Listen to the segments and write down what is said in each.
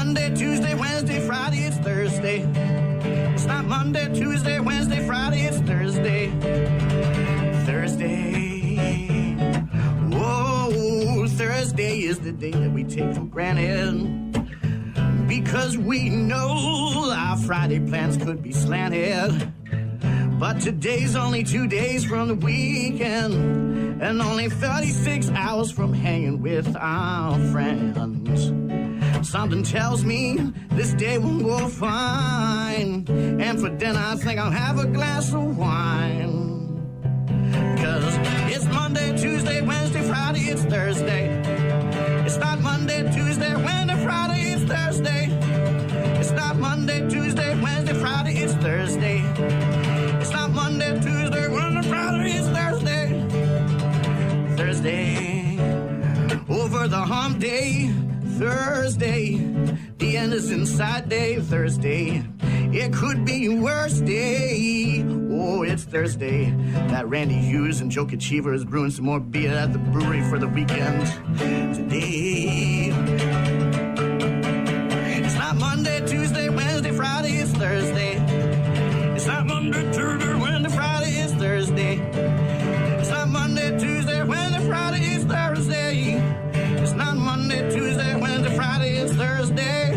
Monday, Tuesday, Wednesday, Friday, it's Thursday. It's not Monday, Tuesday, Wednesday, Friday, it's Thursday. Thursday. Whoa, Thursday is the day that we take for granted. Because we know our Friday plans could be slanted. But today's only 2 days from the weekend, and only 36 hours from hanging with our friends. Something tells me this day will go fine, and for dinner I think I'll have a glass of wine. 'Cause it's Monday, Tuesday, Wednesday, Friday, it's Thursday. It's not Monday, Tuesday, Wednesday, Friday, it's Thursday. It's not Monday, Tuesday, Wednesday, Friday, it's Thursday. It's not Monday, Tuesday, Wednesday, Friday, it's Thursday. Thursday. Over the hump day, Thursday. The end is inside day, Thursday. It could be worse day. Oh, it's Thursday. That Randy Hughes and Joe Achiever is brewing some more beer at the brewery for the weekend today. It's not Monday, Tuesday, Wednesday, Friday, it's Thursday. It's not Monday, Tuesday, Wednesday, Friday, it's Thursday. It's not Monday, Tuesday, Wednesday, Friday, it's Thursday. It's not Monday, Tuesday, Wednesday, Friday, it's Thursday.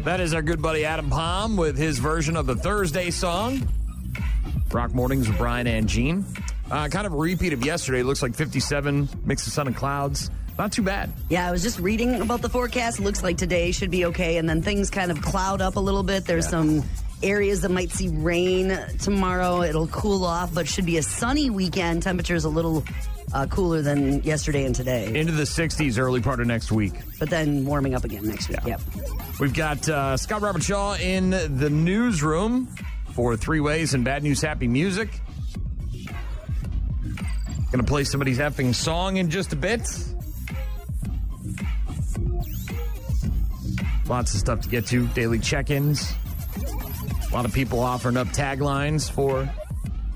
That is our good buddy Adam Palm with his version of the Thursday song. Rock Mornings with Brian and Gene. Kind of a repeat of yesterday. Looks like 57, mix of sun and clouds. Not too bad. Yeah, I was just reading about the forecast. It looks like today should be okay, and then things kind of cloud up a little bit. There's some areas that might see rain tomorrow. It'll cool off, but should be a sunny weekend. Temperatures a little cooler than yesterday and today. Into the 60s early part of next week. But then warming up again next week. Yep. We've got Scott Robert Shaw in the newsroom for 3 Ways and Bad News Happy Music. Gonna play somebody's effing song in just a bit. Lots of stuff to get to. Daily check-ins. A lot of people offering up taglines for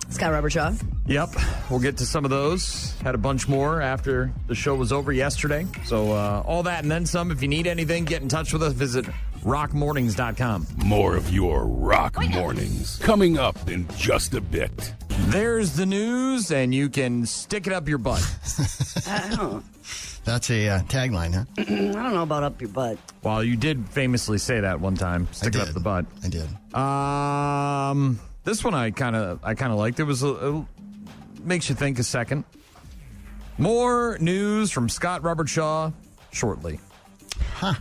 Scott Robert Shaw. Yep. We'll get to some of those. Had a bunch more after the show was over yesterday. So all that and then some. If you need anything, get in touch with us. Visit rockmornings.com. More of your Rock Mornings coming up in just a bit. There's the news, and you can stick it up your butt. That's a tagline, huh? I don't know about up your butt. Well, you did famously say that one time. Stick it up the butt. I did. This one I kind of liked. It was makes you think a second. More news from Scott Robert Shaw shortly. Huh.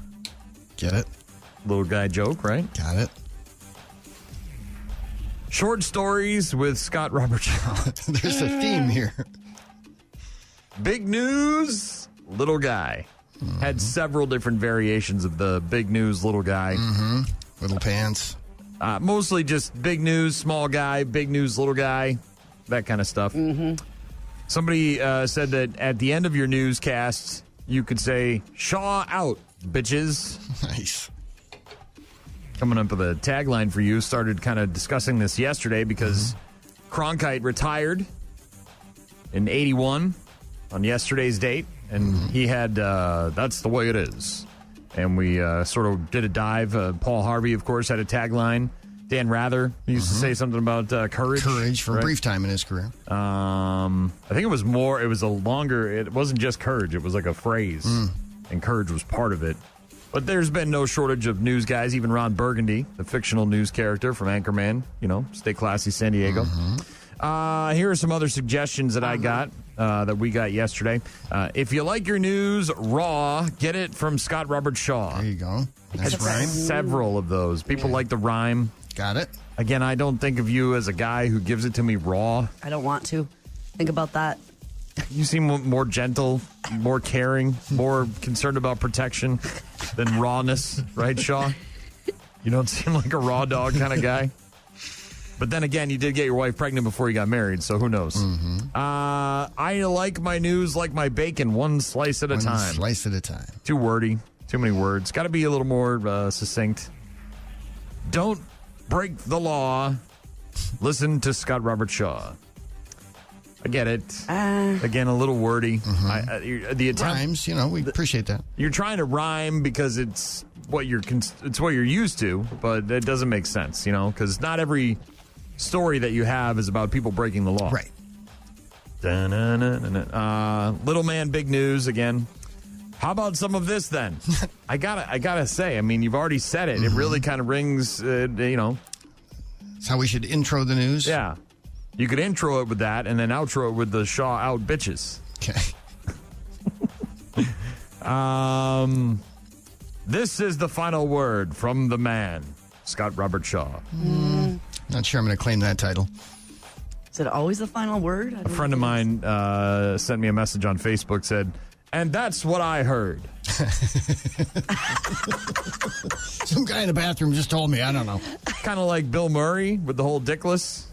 Get it? Little guy joke, right? Got it. Short stories with Scott Robert Shaw. There's a theme here. Big news, little guy. Mm-hmm. Had several different variations of the big news, little guy. Mm-hmm. Little pants. Mostly just big news, small guy, big news, little guy, that kind of stuff. Mm-hmm. Somebody said that at the end of your newscasts, you could say, Shaw out, bitches. Nice. Coming up with a tagline for you. Started kind of discussing this yesterday because Cronkite retired in 81 on yesterday's date, and he had That's the Way It Is. And we sort of did a dive. Paul Harvey, of course, had a tagline. Dan Rather used to say something about courage. Courage for a brief time in his career. I think it was more, it was a longer, it wasn't just courage, it was like a phrase. And courage was part of it. But there's been no shortage of news guys, even Ron Burgundy, the fictional news character from Anchorman, Stay Classy San Diego. Here are some other suggestions that I got, that we got yesterday. If you like your news raw, get it from Scott Robert Shaw. There you go. Nice rhyme. Several of those. People like the rhyme. Got it. Again, I don't think of you as a guy who gives it to me raw. I don't want to. Think about that. You seem more gentle, more caring, more concerned about protection than rawness, right, Shaw? You don't seem like a raw dog kind of guy. But then again, you did get your wife pregnant before you got married, so who knows? I like my news like my bacon, one slice at a time. One slice at a time. Too wordy, too many words. Got to be a little more succinct. Don't break the law. Listen to Scott Robert Shaw. I get it. Again, a little wordy. The attempt, Rhymes, we appreciate that. you're trying to rhyme because it's what you're used to, but it doesn't make sense, because not every story that you have is about people breaking the law. Right. Little man, big news again. How about some of this then? I gotta say, you've already said it. It really kind of rings, That's how we should intro the news. Yeah. You could intro it with that and then outro it with the Shaw out bitches. Okay. This is the final word from the man, Scott Robert Shaw. Not sure I'm going to claim that title. Is it always the final word? A friend of mine sent me a message on Facebook, said, and that's what I heard. Some guy in the bathroom just told me. I don't know. Kind of like Bill Murray with the whole dickless.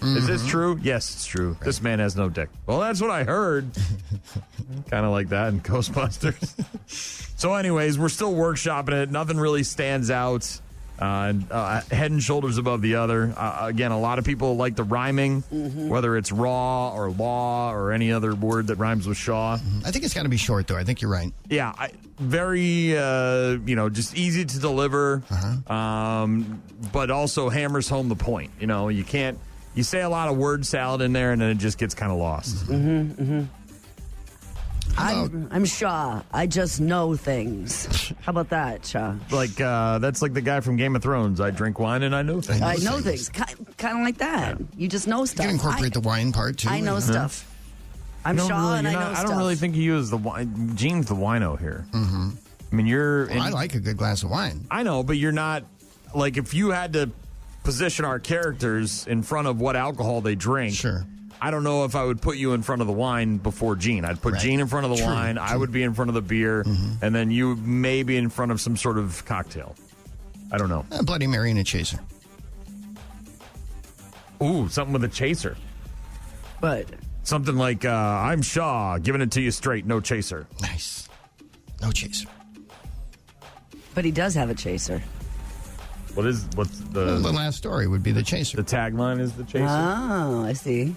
Is this true? Yes, it's true. Right. This man has no dick. Well, that's what I heard. Kind of like that in Ghostbusters. So anyways, we're still workshopping it. Nothing really stands out. Head and shoulders above the other. Again, a lot of people like the rhyming, whether it's raw or law or any other word that rhymes with Shaw. I think it's got to be short, though. I think you're right. Yeah, very, just easy to deliver, but also hammers home the point. You say a lot of word salad in there, and then it just gets kind of lost. I'm Shaw. I just know things. How about that, Shaw? That's like the guy from Game of Thrones. I drink wine and I know things. I know things. Kind of like that. You just know stuff. You can incorporate the wine part, too. I know stuff. I'm Shaw and I know stuff. I don't really think you use the wine. Gene's the wino here. I like a good glass of wine. I know, but you're not, if you had to position our characters in front of what alcohol they drink. Sure. I don't know if I would put you in front of the wine before Gene. I'd put Gene in front of the wine. I would be in front of the beer. And then you may be in front of some sort of cocktail. I don't know. A Bloody Mary and a chaser. Ooh, something with a chaser. But something like, I'm Shaw, giving it to you straight, no chaser. Nice. No chaser. But he does have a chaser. What's the last story would be the chaser. The tagline is the chaser. Oh, I see.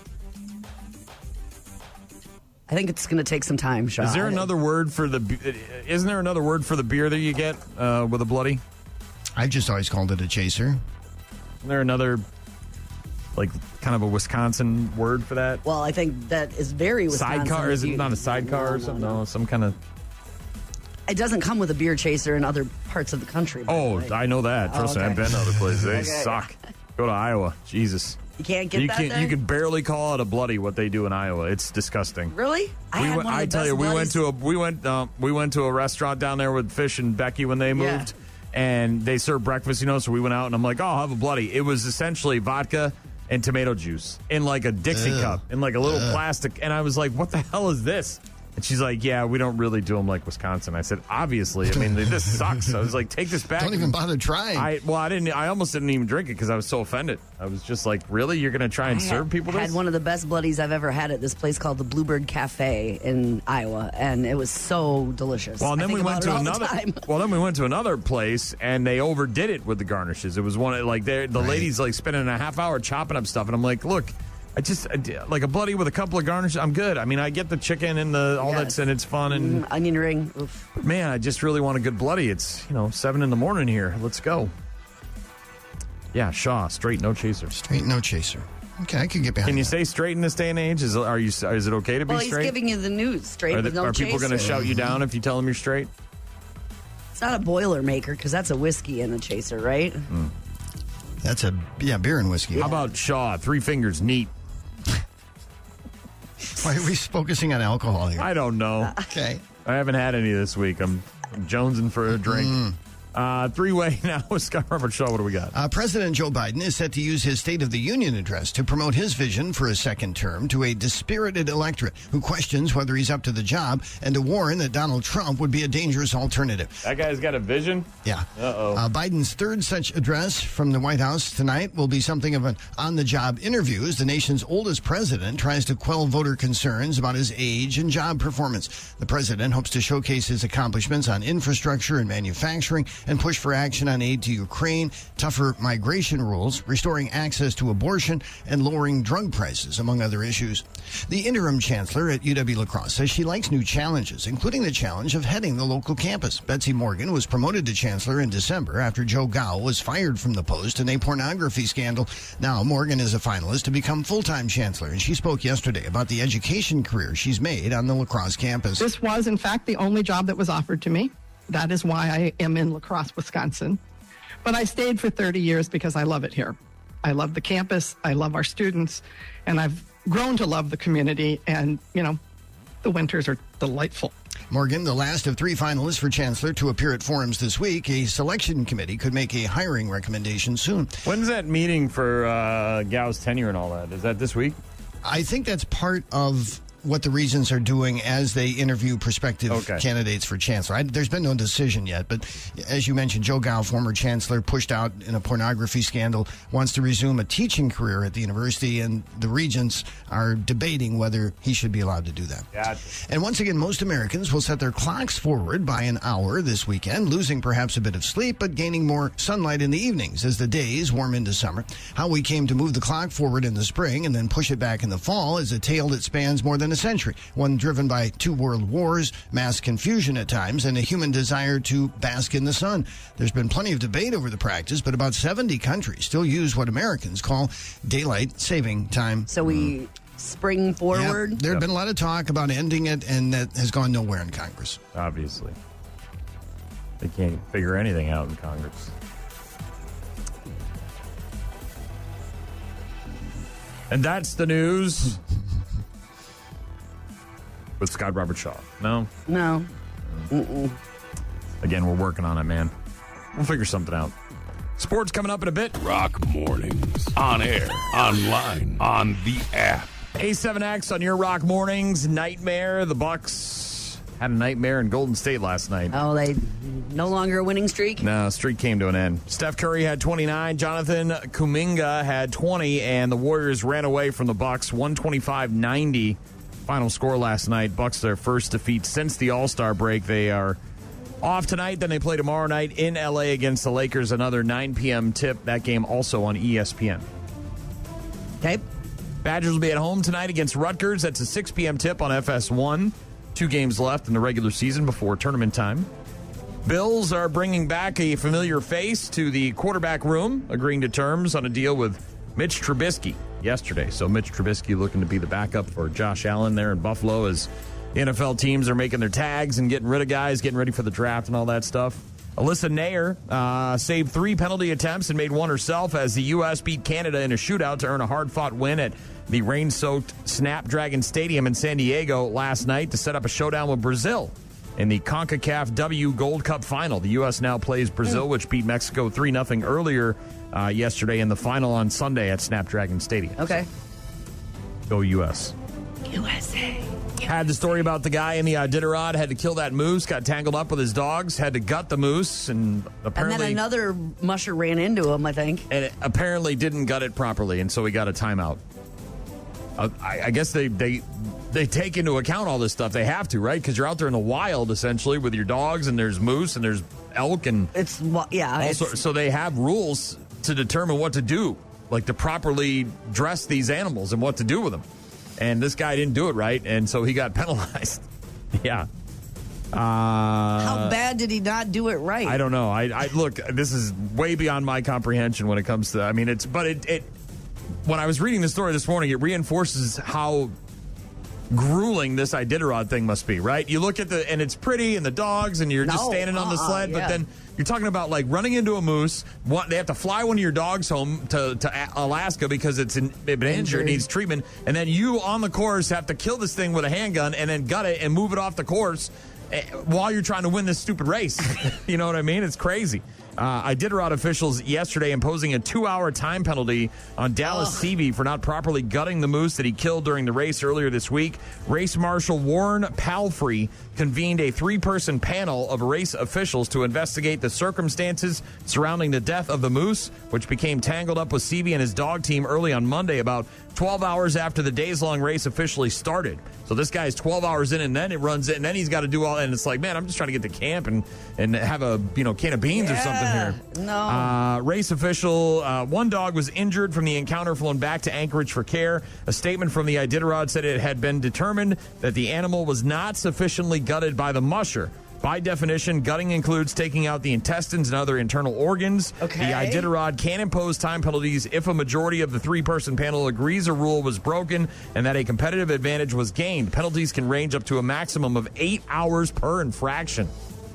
I think it's going to take some time, Shaw. Is there another word for isn't there another word for the beer that you get with a bloody? I've just always called it a chaser. Isn't there another, kind of a Wisconsin word for that? Well, I think that is very Wisconsin. Sidecar? Is it not a sidecar or something? No, some kind of... It doesn't come with a beer chaser in other parts of the country. I know that. Trust me, I've been to other places. They suck. Go to Iowa. Jesus. You can't get that there? You can barely call it a bloody what they do in Iowa. It's disgusting. Really? I tell you, we went to a restaurant down there with Fish and Becky when they moved, and they served breakfast. So we went out, and I'm like, oh, I'll have a bloody. It was essentially vodka and tomato juice in a Dixie cup, in a little plastic, and I was like, what the hell is this? And she's like, yeah, we don't really do them like Wisconsin. I said, obviously. This sucks. I was like, take this back. Don't even bother trying. I almost didn't even drink it because I was so offended. I was just like, really? You're going to try and serve people this? I had one of the best bloodies I've ever had at this place called the Bluebird Cafe in Iowa, and it was so delicious. Well, and then we went to another. Well, then we went to another place, and they overdid it with the garnishes. It was one the ladies spending a half hour chopping up stuff, and I'm like, look. I a bloody with a couple of garnishes. I'm good. I get the chicken and that's and it's fun and onion ring. Oof. Man, I just really want a good bloody. It's 7 a.m. here. Let's go. Yeah, Shaw, straight, no chaser. Straight, no chaser. Okay, I could get behind. Can you that. say straight in this day and age? Is it okay to be straight? Well, he's giving you the news straight with no chaser. Are people going to shout you down if you tell them you're straight? It's not a Boilermaker because that's a whiskey and a chaser, right? That's beer and whiskey. How about Shaw? 3 fingers, neat. Why are we focusing on alcohol here? I don't know. Okay. I haven't had any this week. I'm jonesing for a drink. 3-way now with Scott Robert Shaw. What do we got? President Joe Biden is set to use his State of the Union address to promote his vision for a second term to a dispirited electorate who questions whether he's up to the job and to warn that Donald Trump would be a dangerous alternative. That guy's got a vision? Yeah. Uh-oh. Biden's third such address from the White House tonight will be something of an on-the-job interview as the nation's oldest president tries to quell voter concerns about his age and job performance. The president hopes to showcase his accomplishments on infrastructure and manufacturing and pushed for action on aid to Ukraine, tougher migration rules, restoring access to abortion, and lowering drug prices, among other issues. The interim chancellor at UW-La Crosse says she likes new challenges, including the challenge of heading the local campus. Betsy Morgan was promoted to chancellor in December after Joe Gao was fired from the post in a pornography scandal. Now Morgan is a finalist to become full-time chancellor, and she spoke yesterday about the education career she's made on the La Crosse campus. This was, in fact, the only job that was offered to me. That is why I am in La Crosse, Wisconsin. But I stayed for 30 years because I love it here. I love the campus, I love our students, and I've grown to love the community, and, the winters are delightful. Morgan, the last of 3 finalists for chancellor to appear at forums this week. A selection committee could make a hiring recommendation soon. When's that meeting for Gao's tenure and all that? Is that this week? I think that's part of what the Regents are doing as they interview prospective candidates for chancellor. There's been no decision yet, but as you mentioned, Joe Gao, former chancellor, pushed out in a pornography scandal, wants to resume a teaching career at the university, and the Regents are debating whether he should be allowed to do that. Gotcha. And once again, most Americans will set their clocks forward by an hour this weekend, losing perhaps a bit of sleep, but gaining more sunlight in the evenings as the days warm into summer. How we came to move the clock forward in the spring and then push it back in the fall is a tale that spans more than a century, one driven by 2 world wars, mass confusion at times, and a human desire to bask in the sun. There's been plenty of debate over the practice, but about 70 countries still use what Americans call daylight saving time. So we spring forward? Yeah, there have been a lot of talk about ending it, and that has gone nowhere in Congress. Obviously. They can't figure anything out in Congress. And that's the news. With Scott Robert Shaw. No? No. Mm-mm. Again, we're working on it, man. We'll figure something out. Sports coming up in a bit. Rock Mornings. On air, online, on the app. A7X on your Rock Mornings. Nightmare. The Bucks had a nightmare in Golden State last night. Oh, they no longer a winning streak? No, streak came to an end. Steph Curry had 29. Jonathan Kuminga had 20. And the Warriors ran away from the Bucks 125-90. Final score last night. Bucks their first defeat since the All-Star break. They are off tonight. Then they play tomorrow night in L.A. against the Lakers. Another 9 p.m. tip. That game also on ESPN. Okay. Badgers will be at home tonight against Rutgers. That's a 6 p.m. tip on FS1. 2 games left in the regular season before tournament time. Bills are bringing back a familiar face to the quarterback room, agreeing to terms on a deal with Mitch Trubisky yesterday. So Mitch Trubisky looking to be the backup for Josh Allen there in Buffalo as NFL teams are making their tags and getting rid of guys, getting ready for the draft and all that stuff. Alyssa Nair saved 3 penalty attempts and made 1 herself as the U.S. beat Canada in a shootout to earn a hard-fought win at the rain-soaked Snapdragon Stadium in San Diego last night to set up a showdown with Brazil in the CONCACAF W Gold Cup final. The U.S. now plays Brazil, which beat Mexico 3-0 earlier yesterday in the final on Sunday at Snapdragon Stadium. Okay. Go U.S. USA. Had the story about the guy in the Iditarod, had to kill that moose, got tangled up with his dogs, had to gut the moose, and apparently... And then another musher ran into him, I think. And it apparently didn't gut it properly, and so he got a timeout. I guess they take into account all this stuff. They have to, right? Because you're out there in the wild, essentially, with your dogs, and there's moose, and there's elk, and... So they have rules to determine what to do, like to properly dress these animals and what to do with them. And this guy didn't do it right, and so he got penalized. Yeah. How bad did he not do it right? I don't know. I look, this is way beyond my comprehension when it comes to, I mean, when I was reading the story this morning, it reinforces how grueling this Iditarod thing must be, right? You look at and it's pretty, and the dogs, and you're just standing on the sled, but then you're talking about like running into a moose. They have to fly one of your dogs home to Alaska because it's been injured, needs treatment, and then you on the course have to kill this thing with a handgun and then gut it and move it off the course while you're trying to win this stupid race. You know what I mean? It's crazy. Iditarod officials yesterday imposing a 2-hour time penalty on Dallas Seavey for not properly gutting the moose that he killed during the race earlier this week. Race Marshal Warren Palfrey convened a 3-person panel of race officials to investigate the circumstances surrounding the death of the moose, which became tangled up with Seavey and his dog team early on Monday. About 12 hours after the days-long race officially started. So this guy's 12 hours in, and then it runs in, and then he's got to do all, and it's like, man, I'm just trying to get to camp and have a can of beans or something here. No. Race official, one dog was injured from the encounter, flown back to Anchorage for care. A statement from the Iditarod said it had been determined that the animal was not sufficiently gutted by the musher. By definition, gutting includes taking out the intestines and other internal organs. Okay. The Iditarod can impose time penalties if a majority of the three-person panel agrees a rule was broken and that a competitive advantage was gained. Penalties can range up to a maximum of 8 hours per infraction.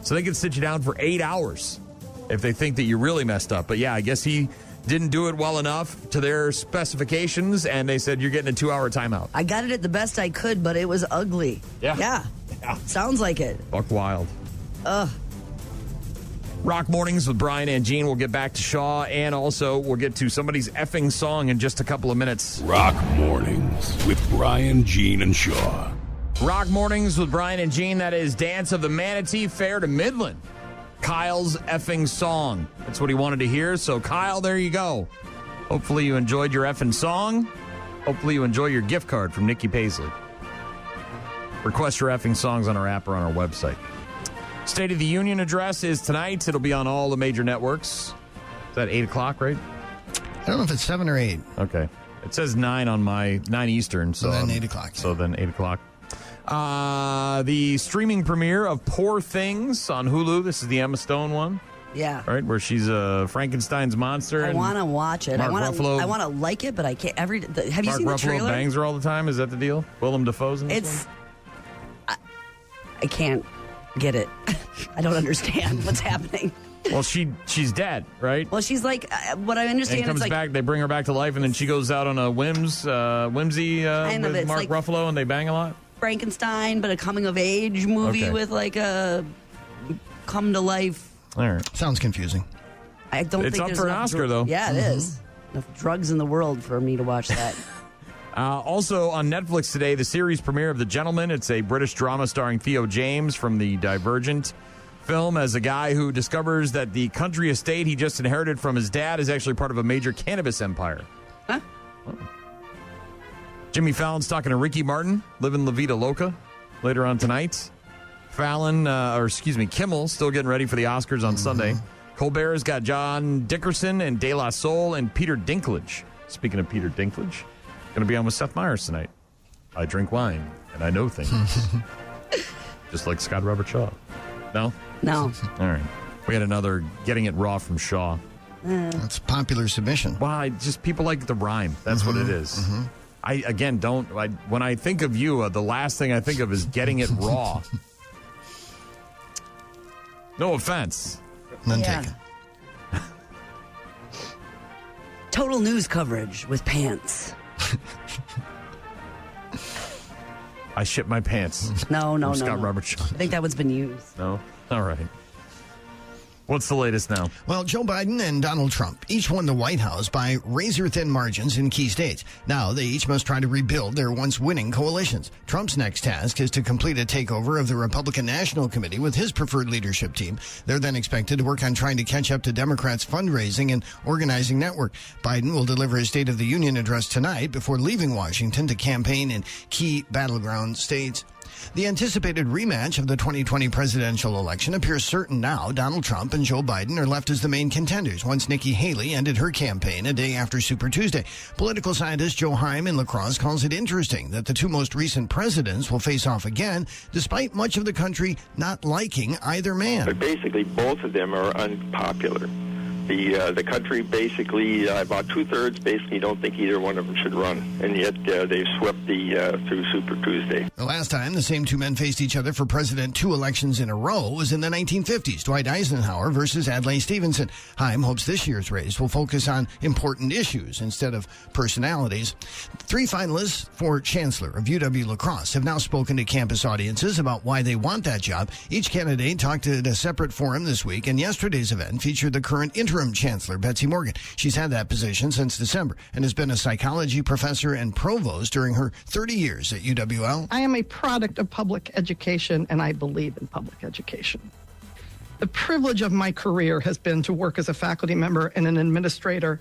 So they can sit you down for 8 hours if they think that you really messed up. But yeah, I guess he didn't do it well enough to their specifications, and they said, you're getting a 2-hour timeout. I got it at the best I could, but it was ugly. Yeah. Sounds like it. Buck wild. Ugh. Rock Mornings with Brian and Gene. We'll get back to Shaw, and also we'll get to somebody's effing song in just a couple of minutes. Rock Mornings with Brian, Gene, and Shaw. Rock Mornings with Brian and Gene. That is Dance of the Manatee Fair to Midland. Kyle's effing song. That's what he wanted to hear. So, Kyle, there you go. Hopefully you enjoyed your effing song. Hopefully you enjoy your gift card from Nikki Paisley. Request your effing songs on our app or on our website. State of the Union address is tonight. It'll be on all the major networks. Is that 8 o'clock, right? I don't know if it's 7 or 8. Okay. It says 9 on my 9 Eastern. So then 8 o'clock. So then 8 o'clock. The streaming premiere of Poor Things on Hulu. This is the Emma Stone one. Yeah. Right, where she's Frankenstein's monster. I want to watch it. Mark Ruffalo, I want to like it, but I can't. Have you Mark seen the Ruffalo trailer? bangs her all the time. Is that the deal? Willem Dafoe's in this one? I can't get it. I don't understand what's happening. Well, she's dead, right? Well, she's like, what I understand and comes is like, back. They bring her back to life, and then she goes out on a whimsy with Mark Ruffalo, and they bang a lot. Frankenstein, but a coming of age movie with like a come to life. All right, sounds confusing. I don't it's think up there's for an enough Oscar though. Yeah, it is. Enough drugs in the world for me to watch that. Also on Netflix today, the series premiere of The Gentleman. It's a British drama starring Theo James from the Divergent film as a guy who discovers that the country estate he just inherited from his dad is actually part of a major cannabis empire. Huh? Oh. Jimmy Fallon's talking to Ricky Martin, living La Vida Loca, later on tonight. Kimmel still getting ready for the Oscars on Sunday. Colbert's got John Dickerson and De La Soul and Peter Dinklage. Speaking of Peter Dinklage, going to be on with Seth Meyers tonight. I drink wine and I know things. Just like Scott Robert Shaw. No? No. All right. We had another Getting It Raw from Shaw. That's a popular submission. Why? Just people like the rhyme. That's what it is. When I think of you, the last thing I think of is Getting It Raw. No offense. None taken. Total news coverage with pants. I shit my pants. No. Scott Robert Shaw. I think that one's been used. No? All right. What's the latest now? Well, Joe Biden and Donald Trump each won the White House by razor-thin margins in key states. Now, they each must try to rebuild their once-winning coalitions. Trump's next task is to complete a takeover of the Republican National Committee with his preferred leadership team. They're then expected to work on trying to catch up to Democrats' fundraising and organizing network. Biden will deliver his State of the Union address tonight before leaving Washington to campaign in key battleground states. The anticipated rematch of the 2020 presidential election appears certain now. Donald Trump and Joe Biden are left as the main contenders once Nikki Haley ended her campaign a day after Super Tuesday. Political scientist Joe Heim in La Crosse calls it interesting that the two most recent presidents will face off again, despite much of the country not liking either man. But basically, both of them are unpopular. The country basically, about two-thirds basically don't think either one of them should run, and yet they've swept through Super Tuesday. The last time the same two men faced each other for president 2 elections in a row was in the 1950s, Dwight Eisenhower versus Adlai Stevenson. Heim hopes this year's race will focus on important issues instead of personalities. 3 finalists for chancellor of UW La Crosse have now spoken to campus audiences about why they want that job. Each candidate talked at a separate forum this week, and yesterday's event featured the current interim chancellor, Betsy Morgan. She's had that position since December and has been a psychology professor and provost during her 30 years at UWL. I am a product of public education, and I believe in public education. The privilege of my career has been to work as a faculty member and an administrator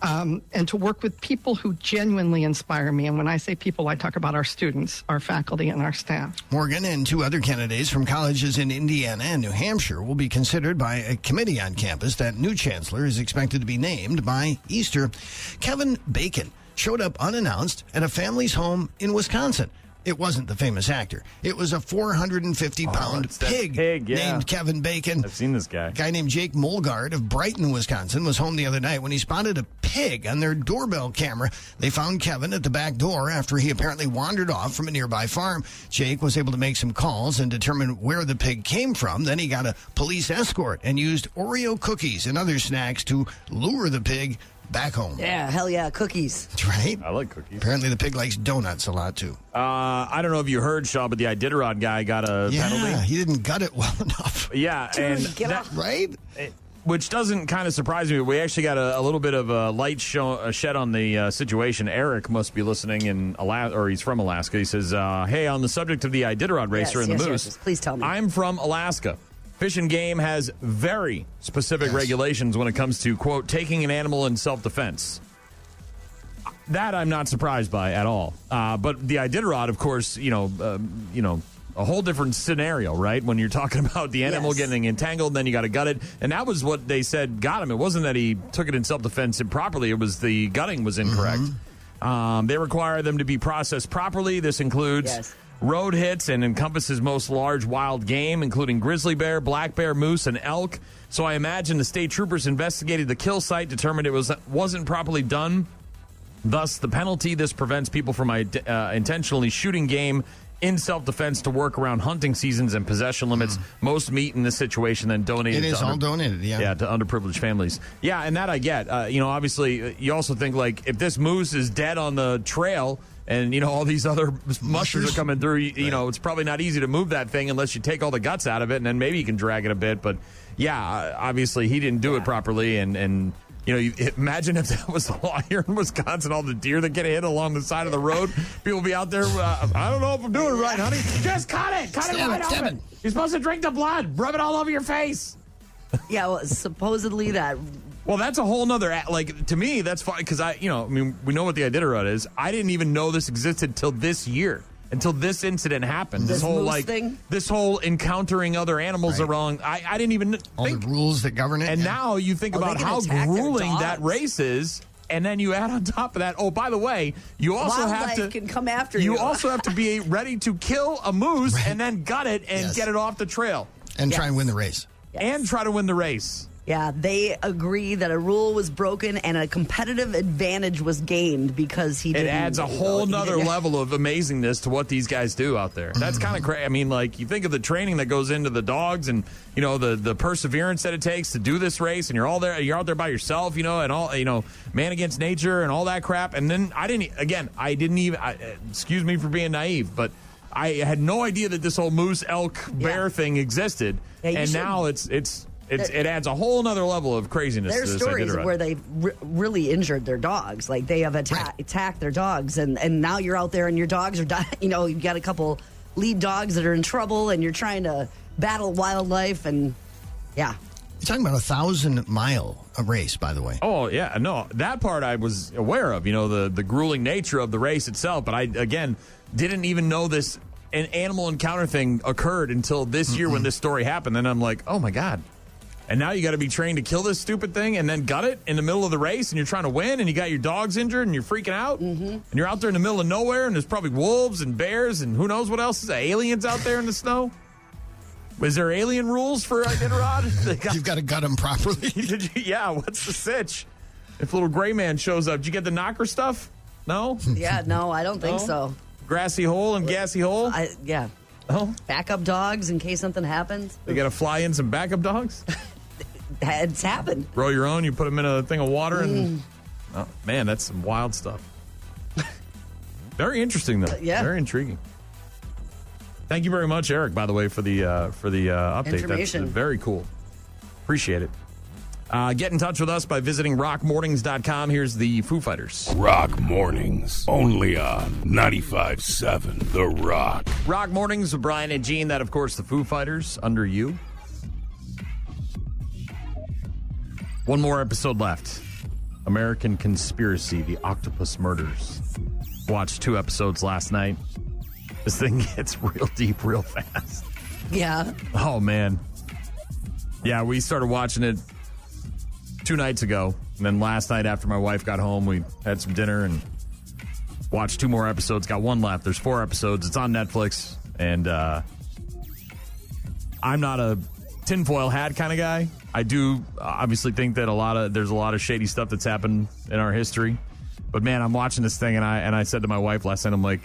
and to work with people who genuinely inspire me. And when I say people, I talk about our students, our faculty, and our staff. Morgan and 2 other candidates from colleges in Indiana and New Hampshire will be considered by a committee on campus. That new chancellor is expected to be named by Easter. Kevin Bacon showed up unannounced at a family's home in Wisconsin. It wasn't the famous actor. It was a 450-pound pig named Kevin Bacon. I've seen this guy. A guy named Jake Mulgard of Brighton, Wisconsin, was home the other night when he spotted a pig on their doorbell camera. They found Kevin at the back door after he apparently wandered off from a nearby farm. Jake was able to make some calls and determine where the pig came from. Then he got a police escort and used Oreo cookies and other snacks to lure the pig back home. Yeah, hell yeah, cookies. Right? I like cookies. Apparently the pig likes donuts a lot, too. I don't know if you heard, Shaw, but the Iditarod guy got a penalty. Yeah, he didn't gut it well enough. Yeah, Right? Which doesn't kind of surprise me. We actually got a little bit of a light shed on the situation. Eric must be listening in Alaska, or he's from Alaska. He says, hey, on the subject of the Iditarod racer and the moose, yes, please tell me. I'm from Alaska. Fish and Game has very specific regulations when it comes to, quote, taking an animal in self-defense. That I'm not surprised by at all. But the Iditarod, of course, a whole different scenario, right? When you're talking about the animal getting entangled, then you got to gut it. And that was what they said got him. It wasn't that he took it in self-defense improperly. It was the gutting was incorrect. They require them to be processed properly. This includes road hits and encompasses most large wild game, including grizzly bear, black bear, moose, and elk. So I imagine the state troopers investigated the kill site, determined it wasn't properly done. Thus, the penalty. This prevents people from intentionally shooting game in self-defense to work around hunting seasons and possession limits. Most meat in this situation then donated. It is all donated, yeah, to underprivileged families. Yeah, and that I get. Obviously, you also think, like, if this moose is dead on the trail and, all these other mushers are coming through, it's probably not easy to move that thing unless you take all the guts out of it, and then maybe you can drag it a bit. But, yeah, obviously he didn't do it properly, and imagine if that was the law here in Wisconsin, all the deer that get hit along the side of the road. People be out there, I don't know if I'm doing it right, honey. Just cut it right open. You're supposed to drink the blood. Rub it all over your face. Yeah, well, supposedly that... Well, that's a whole nother, to me, that's fine, because we know what the Iditarod is. I didn't even know this existed till this year, until this incident happened. This whole, thing? This whole encountering other animals along, I didn't even all the rules that govern it. And now you think about how grueling that race is, and then you add on top of that, oh, by the way, you also Wildlife have to... can come after you. You also have to be ready to kill a moose and then gut it and get it off the trail. And try and win the race. Yes. And try to win the race. Yeah, they agree that a rule was broken and a competitive advantage was gained because he didn't. It adds a whole nother level of amazingness to what these guys do out there. That's kind of crazy. I mean, you think of the training that goes into the dogs and, the perseverance that it takes to do this race, and you're out there by yourself, and all, man against nature and all that crap. And then excuse me for being naive, but I had no idea that this whole moose, elk, bear thing existed. Yeah, and now it adds a whole nother level of craziness. There's stories where they really injured their dogs. Like they have attacked their dogs, and now you're out there and your dogs are dying. You've got a couple lead dogs that are in trouble, and you're trying to battle wildlife. And you're talking about 1,000-mile race, by the way. Oh yeah, no, that part I was aware of. The grueling nature of the race itself, but I didn't even know this. An animal encounter thing occurred until this year when this story happened. Then I'm like, oh my God. And now you got to be trained to kill this stupid thing and then gut it in the middle of the race, and you're trying to win, and you got your dogs injured, and you're freaking out, and you're out there in the middle of nowhere, and there's probably wolves and bears and who knows what else is aliens out there in the snow. Was there alien rules for Iditarod? You've got to gut them properly. Yeah, what's the sitch? If little gray man shows up, did you get the knocker stuff? No? Yeah, no, I don't think so. Grassy hole and gassy hole? Oh. Backup dogs in case something happens. They got to fly in some backup dogs? It's happened. Grow your own, you put them in a thing of water, and oh man, that's some wild stuff. Very interesting, though. Yeah, very intriguing. Thank you very much, Eric. By the way, for the update. That's very cool. Appreciate it. Get in touch with us by visiting rockmornings.com. Here's the Foo Fighters. Rock Mornings, only on 95.7 The Rock. Rock Mornings with Brian and Gene. That, of course, the Foo Fighters, Under You. One more episode left American Conspiracy, The Octopus Murders. Watched 2 episodes last night. This thing gets real deep real fast. Yeah. Oh, man. Yeah, we started watching it 2 nights ago. And then last night after my wife got home, we had some dinner and watched 2 more episodes. Got 1 left. There's 4 episodes. It's on Netflix. And I'm not a tinfoil hat kind of guy. I do obviously think that there's a lot of shady stuff that's happened in our history. But, man, I'm watching this thing, and I said to my wife last night, I'm like,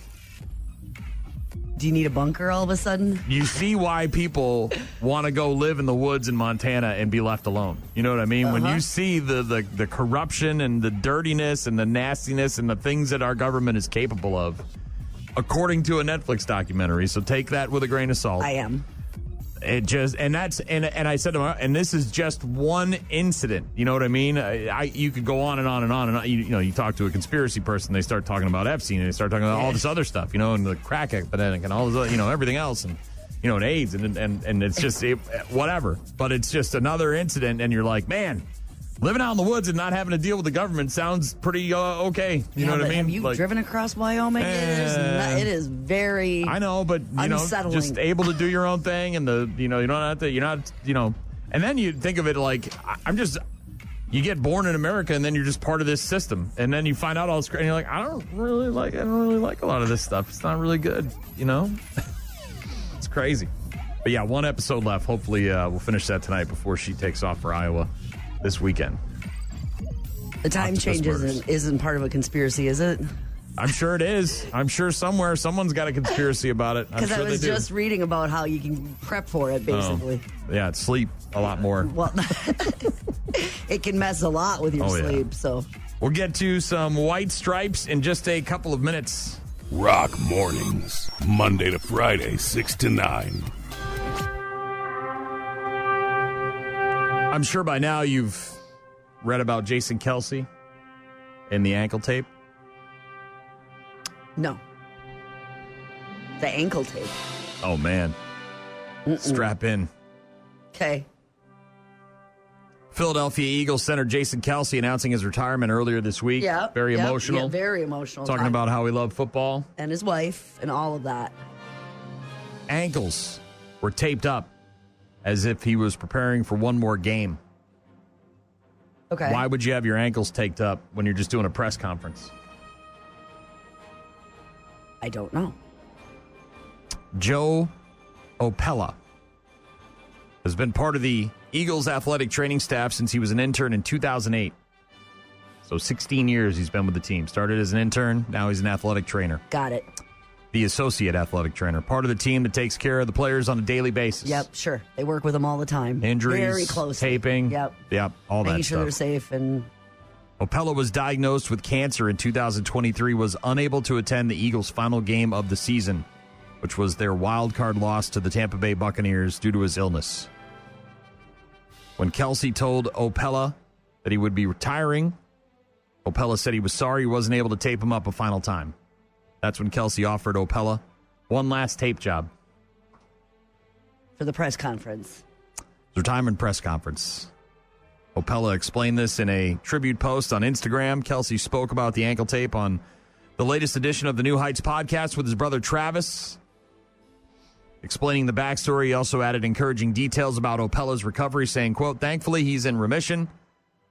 do you need a bunker all of a sudden? you see why people want to go live in the woods in Montana and be left alone. You know what I mean? When you see the corruption and the dirtiness and the nastiness and the things that our government is capable of, according to a Netflix documentary. So take that with a grain of salt. I am. It just and I said to him, and this is just one incident. You know what I mean? You could go on and on and on and on. You talk to a conspiracy person, they start talking about Epstein, and they start talking about all this other stuff, and the crack epidemic and all this, everything else, and and AIDS, and it's just whatever. But it's just another incident, and you're like, man, living out in the woods and not having to deal with the government sounds pretty okay. You know what I mean? Have you driven across Wyoming? It is very. I know, but unsettling. Just able to do your own thing, and you don't have to. You're not. And then you think of it like you get born in America, and then you're just part of this system, and then you find out all this, and you're like, I don't really like a lot of this stuff. It's not really good. It's crazy. But yeah, 1 episode left. Hopefully, we'll finish that tonight before she takes off for Iowa this weekend. The time change isn't part of a conspiracy, is it? I'm sure it is. I'm sure somewhere someone's got a conspiracy about it. Because I was just reading about how you can prep for it, basically. Yeah, sleep a lot more. Well, it can mess a lot with your sleep. Yeah. So we'll get to some White Stripes in just a couple of minutes. Rock Mornings, Monday to Friday, 6 to 9. I'm sure by now you've read about Jason Kelce and the ankle tape. No. The ankle tape. Oh, man. Strap in. Okay. Philadelphia Eagles center Jason Kelce announcing his retirement earlier this week. Yeah. Very emotional. Yeah, very emotional. Talking about how he loved football. And his wife and all of that. Ankles were taped up as if he was preparing for one more game. Okay. Why would you have your ankles taped up when you're just doing a press conference? I don't know. Joe Opella has been part of the Eagles athletic training staff since he was an intern in 2008. So 16 years he's been with the team. Started as an intern, now he's an athletic trainer. Got it. The associate athletic trainer. Part of the team that takes care of the players on a daily basis. Yep, sure. They work with them all the time. Injuries, very close. taping. Yep, all that stuff. Making sure they're safe. And Opella was diagnosed with cancer in 2023, was unable to attend the Eagles' final game of the season, which was their wild card loss to the Tampa Bay Buccaneers due to his illness. When Kelce told Opella that he would be retiring, Opella said he was sorry he wasn't able to tape him up a final time. That's when Kelce offered Opella one last tape job. For the press conference. Retirement press conference. Opella explained this in a tribute post on Instagram. Kelce spoke about the ankle tape on the latest edition of the New Heights podcast with his brother Travis. Explaining the backstory, he also added encouraging details about Opella's recovery, saying, quote, thankfully he's in remission.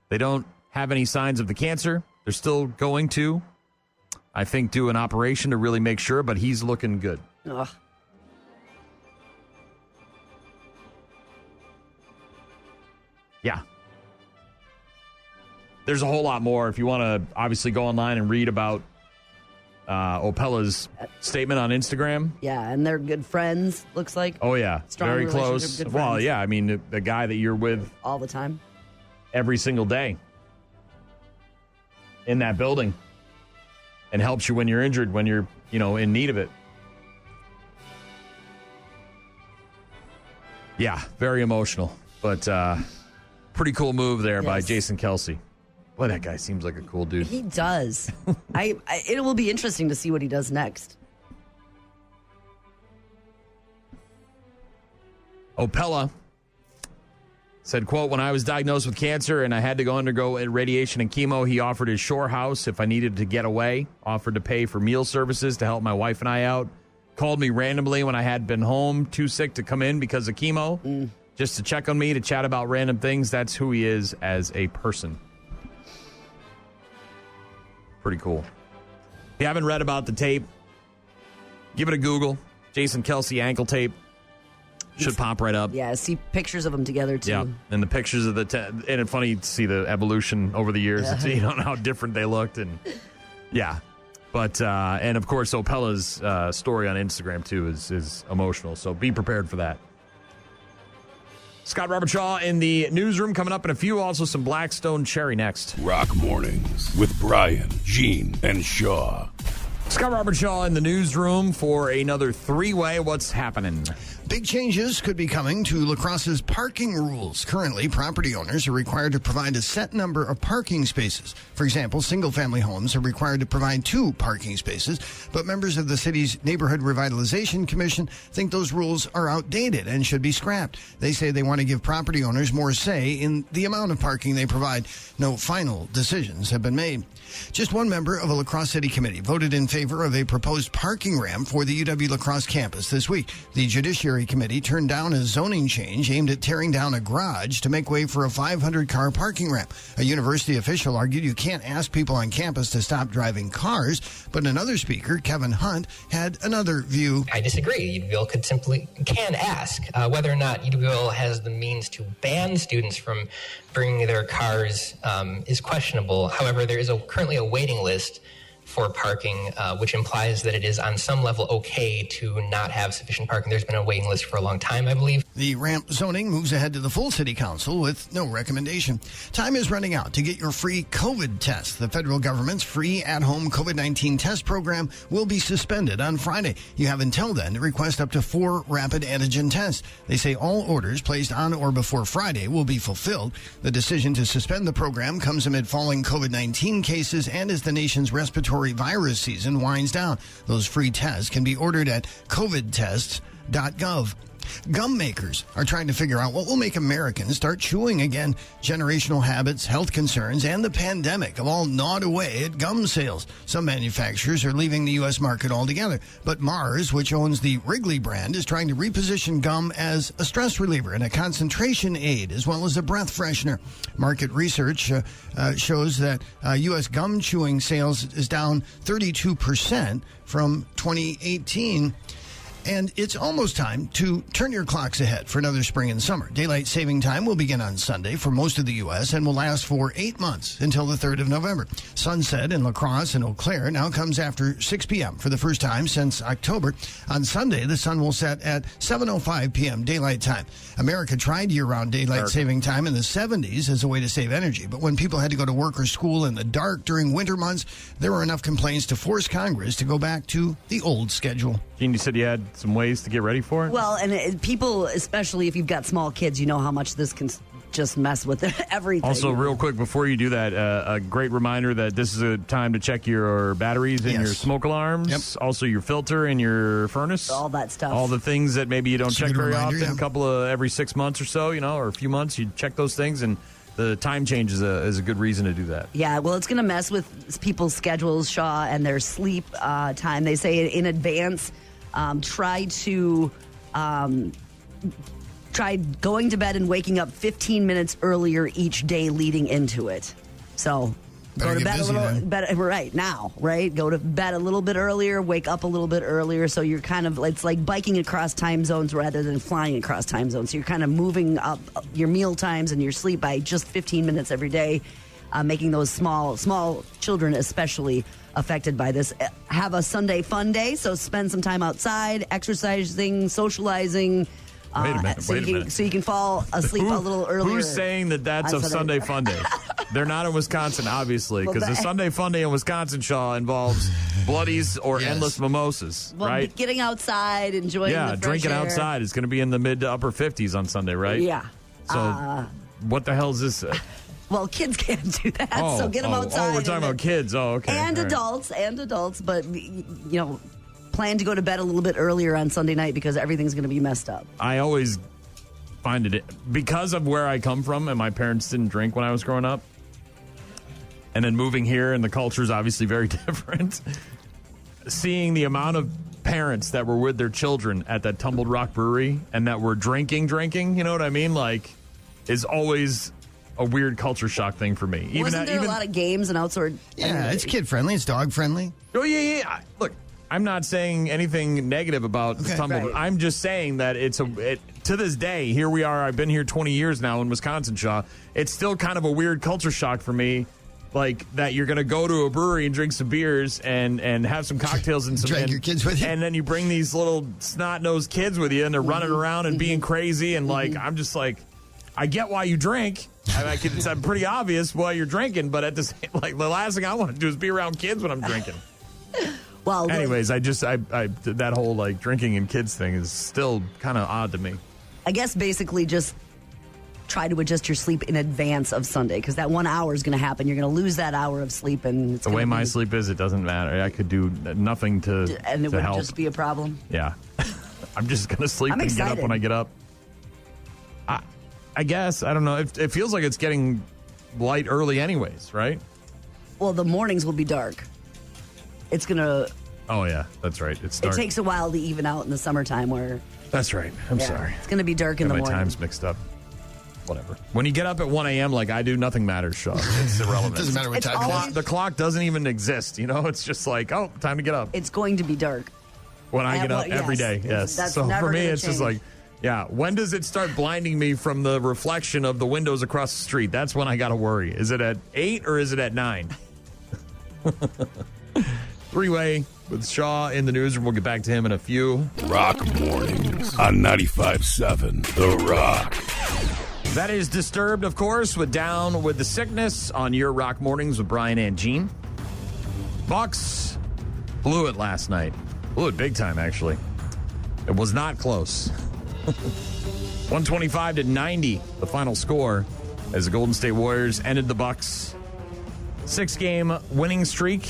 They don't have any signs of the cancer. They're still going to, I think, do an operation to really make sure, but he's looking good. Ugh. Yeah. There's a whole lot more. If you want to obviously go online and read about Opella's statement on Instagram. Yeah, and they're good friends, looks like. Oh, yeah. Strong very close. Good well, friends. yeah. I mean, the guy that you're with all the time, every single day in that building, and helps you when you're injured, when you're, in need of it. Yeah, very emotional, but pretty cool move there by Jason Kelce. Boy, that guy seems like a cool dude. He does. It will be interesting to see what he does next. Opella Said, quote, when I was diagnosed with cancer and I had to go undergo radiation and chemo, he offered his shore house if I needed to get away, offered to pay for meal services to help my wife and I out, called me randomly when I had been home, too sick to come in because of chemo, just to check on me, to chat about random things. That's who he is as a person. Pretty cool. If you haven't read about the tape, give it a Google. Jason Kelce ankle tape. Should pop right up. Yeah, see pictures of them together, too. Yeah, and the pictures of and it's funny to see the evolution over the years. You know how different they looked. And yeah. But, and of course, Opella's story on Instagram, too, is emotional. So be prepared for that. Scott Robert Shaw in the newsroom coming up in a few. Also some Blackstone Cherry next. Rock Mornings with Brian, Gene, and Shaw. Scott Robert Shaw in the newsroom for another three-way. What's happening? Big changes could be coming to La Crosse's parking rules. Currently, property owners are required to provide a set number of parking spaces. For example, single-family homes are required to provide 2 parking spaces, but members of the city's Neighborhood Revitalization Commission think those rules are outdated and should be scrapped. They say they want to give property owners more say in the amount of parking they provide. No final decisions have been made. Just one member of a La Crosse City Committee voted in favor of a proposed parking ramp for the UW La Crosse campus this week. The Judiciary Committee turned down a zoning change aimed at tearing down a garage to make way for a 500-car parking ramp. A university official argued you can't ask people on campus to stop driving cars, but another speaker, Kevin Hunt, had another view. I disagree. UWL can ask whether or not UWL has the means to ban students from bringing their cars is questionable. However, there is currently a waiting list for parking, which implies that it is on some level okay to not have sufficient parking. There's been a waiting list for a long time, I believe. The ramp zoning moves ahead to the full city council with no recommendation. Time is running out to get your free COVID test. The federal government's free at-home COVID-19 test program will be suspended on Friday. You have until then to request up to 4 rapid antigen tests. They say all orders placed on or before Friday will be fulfilled. The decision to suspend the program comes amid falling COVID-19 cases and as the nation's respiratory virus season winds down. Those free tests can be ordered at covidtests.gov. Gum makers are trying to figure out what will make Americans start chewing again. Generational habits, health concerns, and the pandemic have all gnawed away at gum sales. Some manufacturers are leaving the U.S. market altogether, but Mars, which owns the Wrigley brand, is trying to reposition gum as a stress reliever and a concentration aid, as well as a breath freshener. Market research shows that U.S. gum chewing sales is down 32% from 2018. And it's almost time to turn your clocks ahead for another spring and summer. Daylight saving time will begin on Sunday for most of the U.S. and will last for 8 months until the 3rd of November. Sunset in La Crosse and Eau Claire now comes after 6 p.m. for the first time since October. On Sunday, the sun will set at 7:05 p.m. daylight time. America tried year-round daylight saving time in the 70s as a way to save energy. But when people had to go to work or school in the dark during winter months, there were enough complaints to force Congress to go back to the old schedule. Gene, you said you had some ways to get ready for it? Well, and people, especially if you've got small kids, you know how much this can just mess with everything. Also, real quick, before you do that, a great reminder that this is a time to check your batteries and your smoke alarms, also your filter and your furnace. All that stuff. All the things that maybe you don't check very reminder, often, a couple of every 6 months or so, or a few months, you check those things, and the time change is a good reason to do that. Yeah, well, it's going to mess with people's schedules, Shaw, and their sleep time. They say in advance, try going to bed and waking up 15 minutes earlier each day leading into it. So go to bed a little Go to bed a little bit earlier, wake up a little bit earlier. So you're it's like biking across time zones rather than flying across time zones. So you're kind of moving up your meal times and your sleep by just 15 minutes every day, making those small children especially affected by this. Have a Sunday fun day, so spend some time outside, exercising, socializing. Wait a minute. So you can fall asleep a little earlier. Who's saying that that's a Sunday fun day? They're not in Wisconsin, obviously, because the Sunday fun day in Wisconsin, Shaw, involves bloodies or endless mimosas, right? Getting outside, enjoying the fresh drinking air. outside is going to be in the mid to upper 50s on Sunday, right? Yeah. So what the hell is this? Well, kids can't do that, so get them outside. Oh, we're talking about kids. Oh, okay. And adults, but, plan to go to bed a little bit earlier on Sunday night because everything's going to be messed up. I always find it because of where I come from, and my parents didn't drink when I was growing up. And then moving here, and the culture is obviously very different. Seeing the amount of parents that were with their children at that Tumbled Rock Brewery and that were drinking, you know what I mean? Like, is always a weird culture shock thing for me. Wasn't there a lot of games and outdoor? Yeah, it's kid-friendly. It's dog-friendly. Oh, yeah. Look, I'm not saying anything negative about Tumbled. Right. I'm just saying that to this day, here we are. I've been here 20 years now in Wisconsin, Shaw. It's still kind of a weird culture shock for me. Like that you're going to go to a brewery and drink some beers and have some cocktails and some... Drag your kids with you. And then you bring these little snot-nosed kids with you, and they're running around and being crazy. And, like, I'm just like, I get why you drink. It's pretty obvious why you're drinking, but at the same, like, the last thing I want to do is be around kids when I'm drinking. Well, anyways, that whole, like, drinking and kids thing is still kind of odd to me. I guess basically just try to adjust your sleep in advance of Sunday, because that 1 hour is going to happen. You're going to lose that hour of sleep, and it's the way my sleep is, it doesn't matter. I could do nothing to and it would help. Just be a problem. Yeah, I'm just going to sleep and get up when I get up. I guess I don't know. It feels like it's getting light early, anyways, right? Well, the mornings will be dark. It's going to. Oh yeah, that's right. It's dark. It takes a while to even out in the summertime. Where. That's right. I'm sorry. It's going to be dark in the morning. My time's mixed up. Whatever. When you get up at 1 a.m. like I do, nothing matters, Shaw. It's irrelevant. It doesn't matter what time the clock doesn't even exist. You know, it's just like, oh, time to get up. It's going to be dark. When I get up every day, yes. That's so never for me, it's change. just like, yeah, when does it start blinding me from the reflection of the windows across the street? That's when I got to worry. Is it at 8 or is it at 9? Three-way with Shaw in the newsroom. We'll get back to him in a few. Rock Mornings on 95.7 The Rock. That is Disturbed, of course, with Down with the Sickness on your Rock Mornings with Brian and Gene. Bucks blew it last night. Blew it big time, actually. It was not close. 125-90, the final score, as the Golden State Warriors ended the Bucks' 6-game winning streak.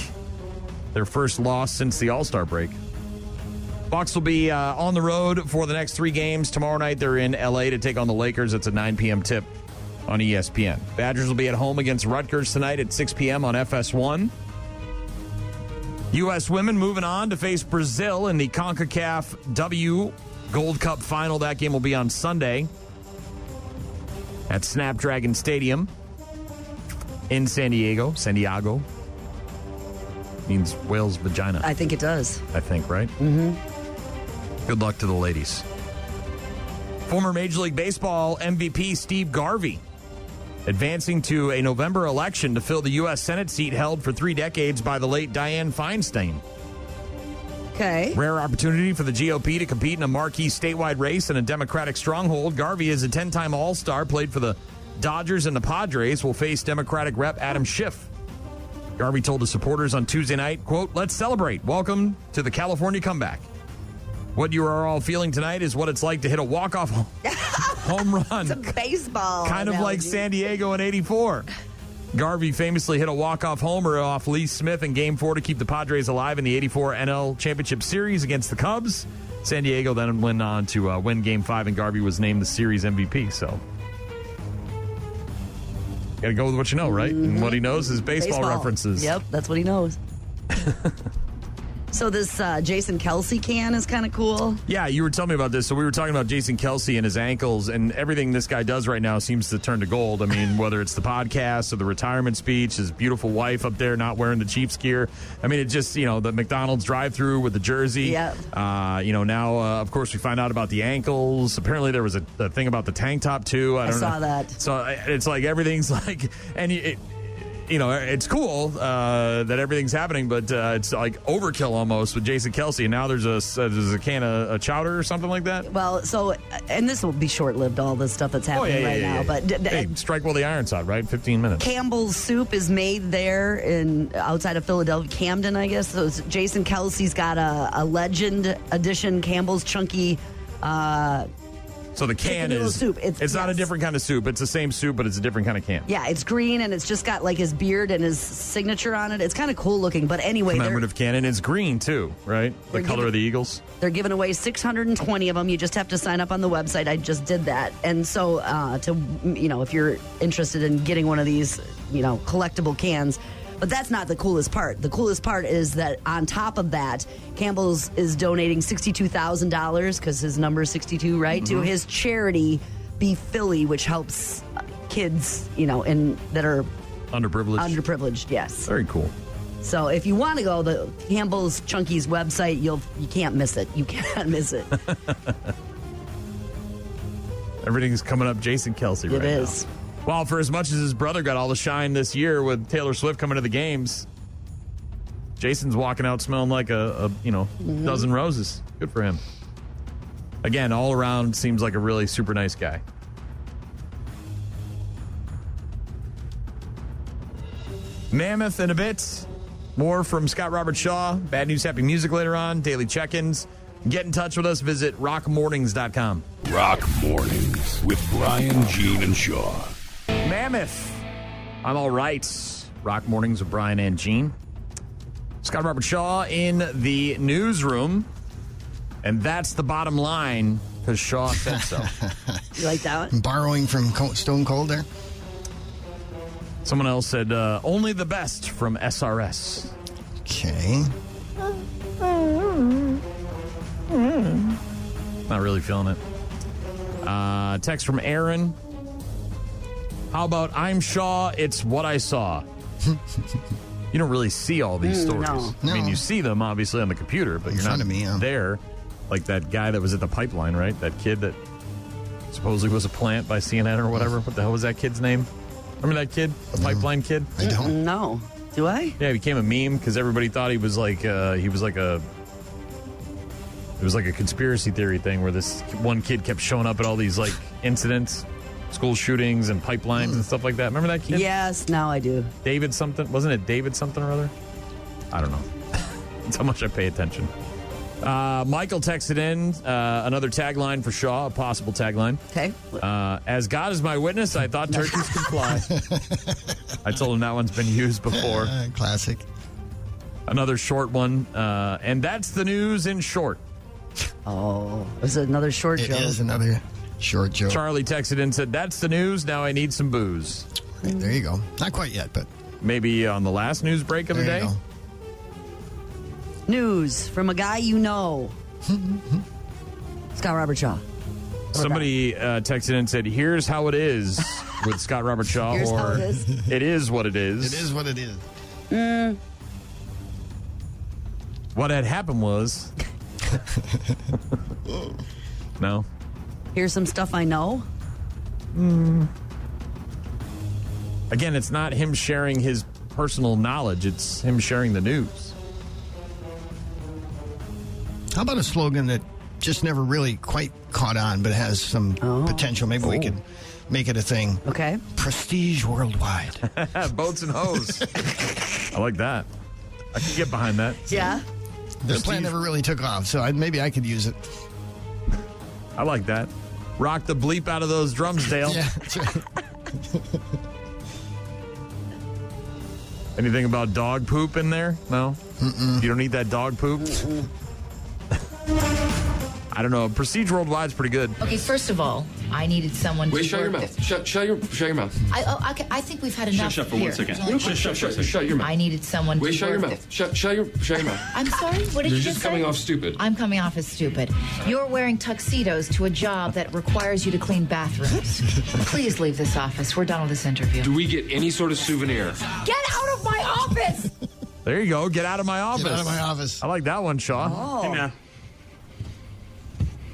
Their first loss since the All-Star break. Bucks will be on the road for the next 3 games. Tomorrow night, they're in L.A. to take on the Lakers. It's a 9 p.m. tip on ESPN. Badgers will be at home against Rutgers tonight at 6 p.m. on FS1. U.S. women moving on to face Brazil in the CONCACAF W Gold Cup final. That game will be on Sunday at Snapdragon Stadium in San Diego. Means whale's vagina. I think it does. I think, right? Mm-hmm. Good luck to the ladies. Former Major League Baseball MVP Steve Garvey advancing to a November election to fill the U.S. Senate seat held for 3 decades by the late Dianne Feinstein. Okay. Rare opportunity for the GOP to compete in a marquee statewide race in a Democratic stronghold. Garvey is a 10-time All-Star, played for the Dodgers and the Padres, will face Democratic Rep Adam Schiff. Garvey told his supporters on Tuesday night, quote, "Let's celebrate. Welcome to the California comeback. What you are all feeling tonight is what it's like to hit a walk-off home run. It's a baseball kind of like San Diego in '84. Garvey famously hit a walk-off homer off Lee Smith in Game 4 to keep the Padres alive in the '84 NL Championship Series against the Cubs. San Diego then went on to win Game 5, and Garvey was named the series MVP. So, got to go with what you know, right? Mm-hmm. And what he knows is baseball references. Yep, that's what he knows. So this Jason Kelce can is kind of cool. Yeah, you were telling me about this. So we were talking about Jason Kelce and his ankles, and everything this guy does right now seems to turn to gold. I mean, whether it's the podcast or the retirement speech, his beautiful wife up there not wearing the Chiefs gear. I mean, it just, the McDonald's drive-through with the jersey. Yeah. Now, of course, we find out about the ankles. Apparently there was a thing about the tank top, too. I saw that. So it's like everything's like, and it's cool that everything's happening, but it's like overkill almost with Jason Kelce. And now there's a can of chowder or something like that. Well, so, and this will be short-lived, all this stuff that's happening now. But hey, strike while the iron's hot, right? 15 minutes. Campbell's soup is made there outside of Philadelphia, Camden, I guess. So Jason Kelce's got a Legend Edition Campbell's Chunky So the can is soup. It's not a different kind of soup. It's the same soup, but it's a different kind of can. Yeah, it's green and it's just got like his beard and his signature on it. It's kind of cool looking. But anyway, commemorative can, and it's green too, right? The color of the Eagles. They're giving away 620 of them. You just have to sign up on the website. I just did that, and so if you're interested in getting one of these, collectible cans. But that's not the coolest part. The coolest part is that on top of that, Campbell's is donating $62,000 because his number is 62, right? To his charity, Be Philly, which helps kids, that are underprivileged. Underprivileged, yes. Very cool. So if you want to go, the Campbell's Chunky's website, you can't miss it. You cannot miss it. Everything's coming up Jason Kelce right now. It is. Well, for as much as his brother got all the shine this year with Taylor Swift coming to the games, Jason's walking out smelling like a dozen roses. Good for him. Again, all around seems like a really super nice guy. Mammoth in a bit. More from Scott Robert Shaw. Bad News, Happy Music later on. Daily check-ins. Get in touch with us. Visit rockmornings.com. Rock Mornings with Brian, Gene, and Shaw. Mammoth. I'm all right. Rock Mornings with Brian and Gene. Scott Robert Shaw in the newsroom. And that's the bottom line because Shaw said so. You like that one? Borrowing from Stone Cold there? Someone else said, only the best from SRS. Okay. Not really feeling it. Text from Aaron. How about I'm Shaw, it's what I saw. You don't really see all these stories. No. I mean, you see them obviously on the computer, but you're not there. Like that guy that was at the pipeline, right? That kid that supposedly was a plant by CNN or whatever. What the hell was that kid's name? Remember that kid? The pipeline kid? I don't. No. Do I? Yeah, he became a meme because everybody thought he was like it was like a conspiracy theory thing where this one kid kept showing up at all these like incidents, school shootings and pipelines and stuff like that. Remember that kid? Yes, now I do. David something? Wasn't it David something or other? I don't know. That's how much I pay attention. Michael texted in another tagline for Shaw, a possible tagline. Okay. As God is my witness, I thought turkeys could fly. I told him that one's been used before. Classic. Another short one. And that's the news in short. Oh, is it another short joke? It is another short joke. Charlie texted in and said, that's the news. Now I need some booze. Right, there you go. Not quite yet, but. Maybe on the last news break of the day. News from a guy you know. Scott Robert Shaw. Somebody texted in and said, here's how it is with Scott Robert Shaw. Here's how it is. It is what it is. It is what it is. What had happened was... No. Here's some stuff I know. Again, it's not him sharing his personal knowledge. It's him sharing the news. How about a slogan that just never really quite caught on, but has some potential? Maybe we could make it a thing. Okay. Prestige worldwide. Boats and hoes. I like that. I can get behind that. Yeah. The plan never really took off, so maybe I could use it. I like that. Rock the bleep out of those drums, Dale. Yeah, that's right. Anything about dog poop in there? No? You don't need that dog poop? I don't know. Prestige Worldwide's pretty good. Okay, first of all, I needed someone to shut your mouth. Shut your mouth. I think we've had enough. Shut for here. 1 second. Shut your mouth. I needed someone to shut your work mouth. this. Shut your mouth. I'm sorry? What did You're you just say? coming off stupid. I'm coming off as stupid. You're wearing tuxedos to a job that requires you to clean bathrooms. Please leave this office. We're done with this interview. Do we get any sort of souvenir? Get out of my office! There you go. Get out of my office. Get out of my office. I like that one, Shaw. Oh. Hey, man.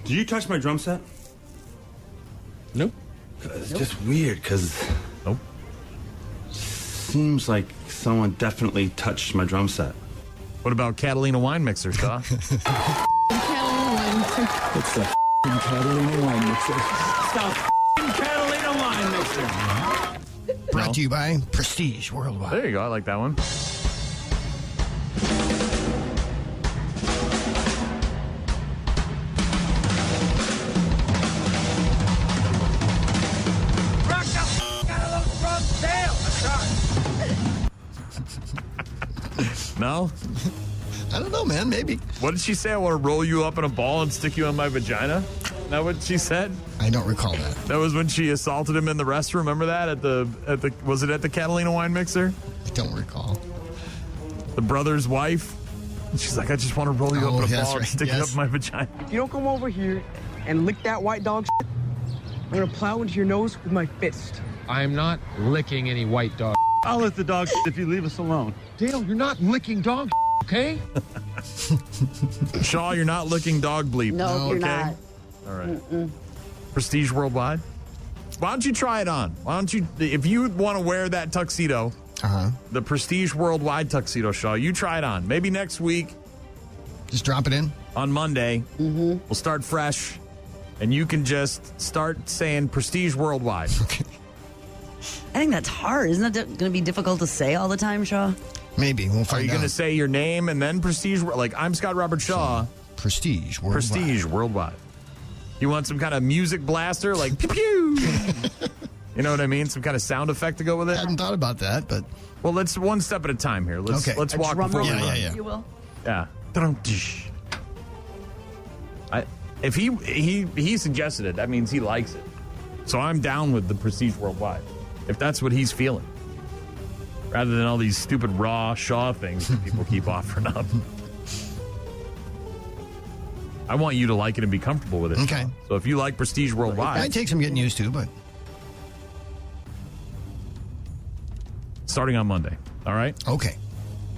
Did you touch my drum set? Nope. It's just weird because Nope. seems like someone definitely touched my drum set. What about Catalina Wine Mixer, Shaw? It's the Catalina Wine Mixer. It's the Catalina Wine Mixer. Brought to you by Prestige Worldwide. There you go. I like that one. No? I don't know, man. Maybe. What did she say? I want to roll you up in a ball and stick you in my vagina? Is that what she said? I don't recall that. That was when she assaulted him in the restroom. Remember that at the was it at the Catalina wine mixer? I don't recall. The brother's wife. And she's like, I just want to roll you up in a ball and stick it up in my vagina. If you don't come over here and lick that white dog shit, I'm going to plow into your nose with my fist. I am not licking any white dog. I'll let the dog if you leave us alone. Dale, you're not licking dog, okay? Shaw, you're not licking dog bleep. No, you're okay? not. All right. Prestige Worldwide. Why don't you try it on? Why don't you, if you want to wear that tuxedo, the Prestige Worldwide tuxedo, Shaw, you try it on. Maybe next week. Just drop it in. On Monday, we'll start fresh, and you can just start saying Prestige Worldwide. Okay. I think that's hard. Isn't that going to be difficult to say all the time, Shaw? Maybe. We'll find out. Are you going to say your name and then Prestige? Like, I'm Scott Robert Shaw. Prestige Worldwide. Prestige Worldwide. You want some kind of music blaster? Like, pew pew. You know what I mean? Some kind of sound effect to go with it? I hadn't thought about that, but... Well, let's one step at a time here. Let's walk before we run. If you will. Yeah. If he suggested it, that means he likes it. So I'm down with the Prestige Worldwide, if that's what he's feeling. Rather than all these stupid raw Shaw things that people keep offering up. I want you to like it and be comfortable with it. Okay. Shaw. So if you like Prestige Worldwide. It might take some getting used to, but... Starting on Monday. All right? Okay.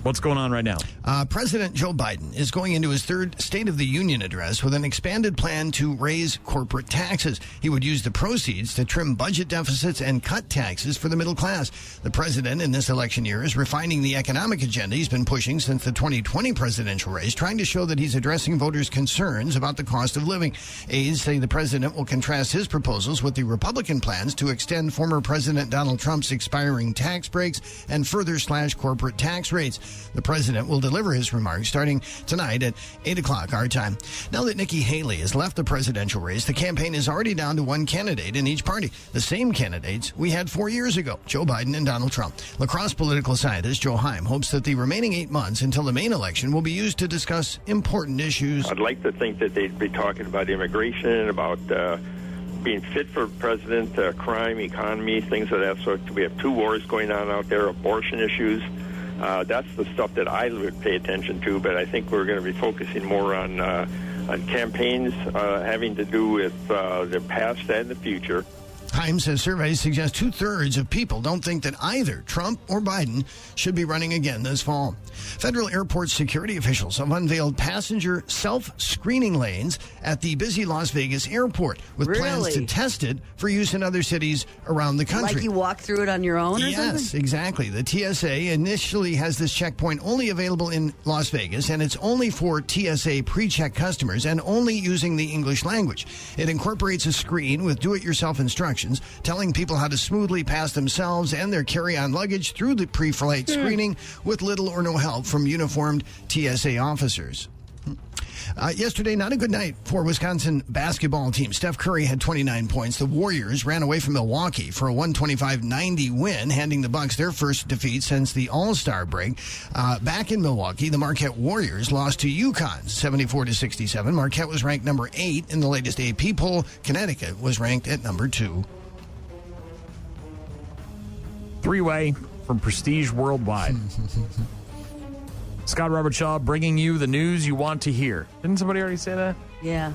What's going on right now? President Joe Biden is going into his third State of the Union address with an expanded plan to raise corporate taxes. He would use the proceeds to trim budget deficits and cut taxes for the middle class. The president in this election year is refining the economic agenda he's been pushing since the 2020 presidential race, trying to show that he's addressing voters' concerns about the cost of living. Aides say the president will contrast his proposals with the Republican plans to extend former President Donald Trump's expiring tax breaks and further slash corporate tax rates. The president will deliver his remarks starting tonight at 8 o'clock our time. Now that Nikki Haley has left the presidential race, the campaign is already down to one candidate in each party. The same candidates we had 4 years ago, Joe Biden and Donald Trump. La Crosse political scientist Joe Heim hopes that the remaining 8 months until the main election will be used to discuss important issues. I'd like to think that they'd be talking about immigration, about being fit for president, crime, economy, things of that sort. We have 2 wars going on out there, abortion issues. That's the stuff that I would pay attention to, but I think we're going to be focusing more on campaigns having to do with the past and the future. Heim says surveys suggest 2/3 of people don't think that either Trump or Biden should be running again this fall. Federal airport security officials have unveiled passenger self-screening lanes at the busy Las Vegas airport with plans to test it for use in other cities around the country. Like you walk through it on your own or something? Yes, exactly. The TSA initially has this checkpoint only available in Las Vegas, and it's only for TSA pre-check customers and only using the English language. It incorporates a screen with do-it-yourself instructions telling people how to smoothly pass themselves and their carry-on luggage through the pre-flight screening with little or no help from uniformed TSA officers. Yesterday, not a good night for Wisconsin basketball team. Steph Curry had 29 points. The Warriors ran away from Milwaukee for a 125-90 win, handing the Bucks their first defeat since the All-Star break. Back in Milwaukee, the Marquette Warriors lost to UConn 74-67. Marquette was ranked number 8 in the latest AP poll. Connecticut was ranked at number 2. Three-way from Prestige Worldwide. Scott Robert Shaw bringing you the news you want to hear. Didn't somebody already say that? Yeah.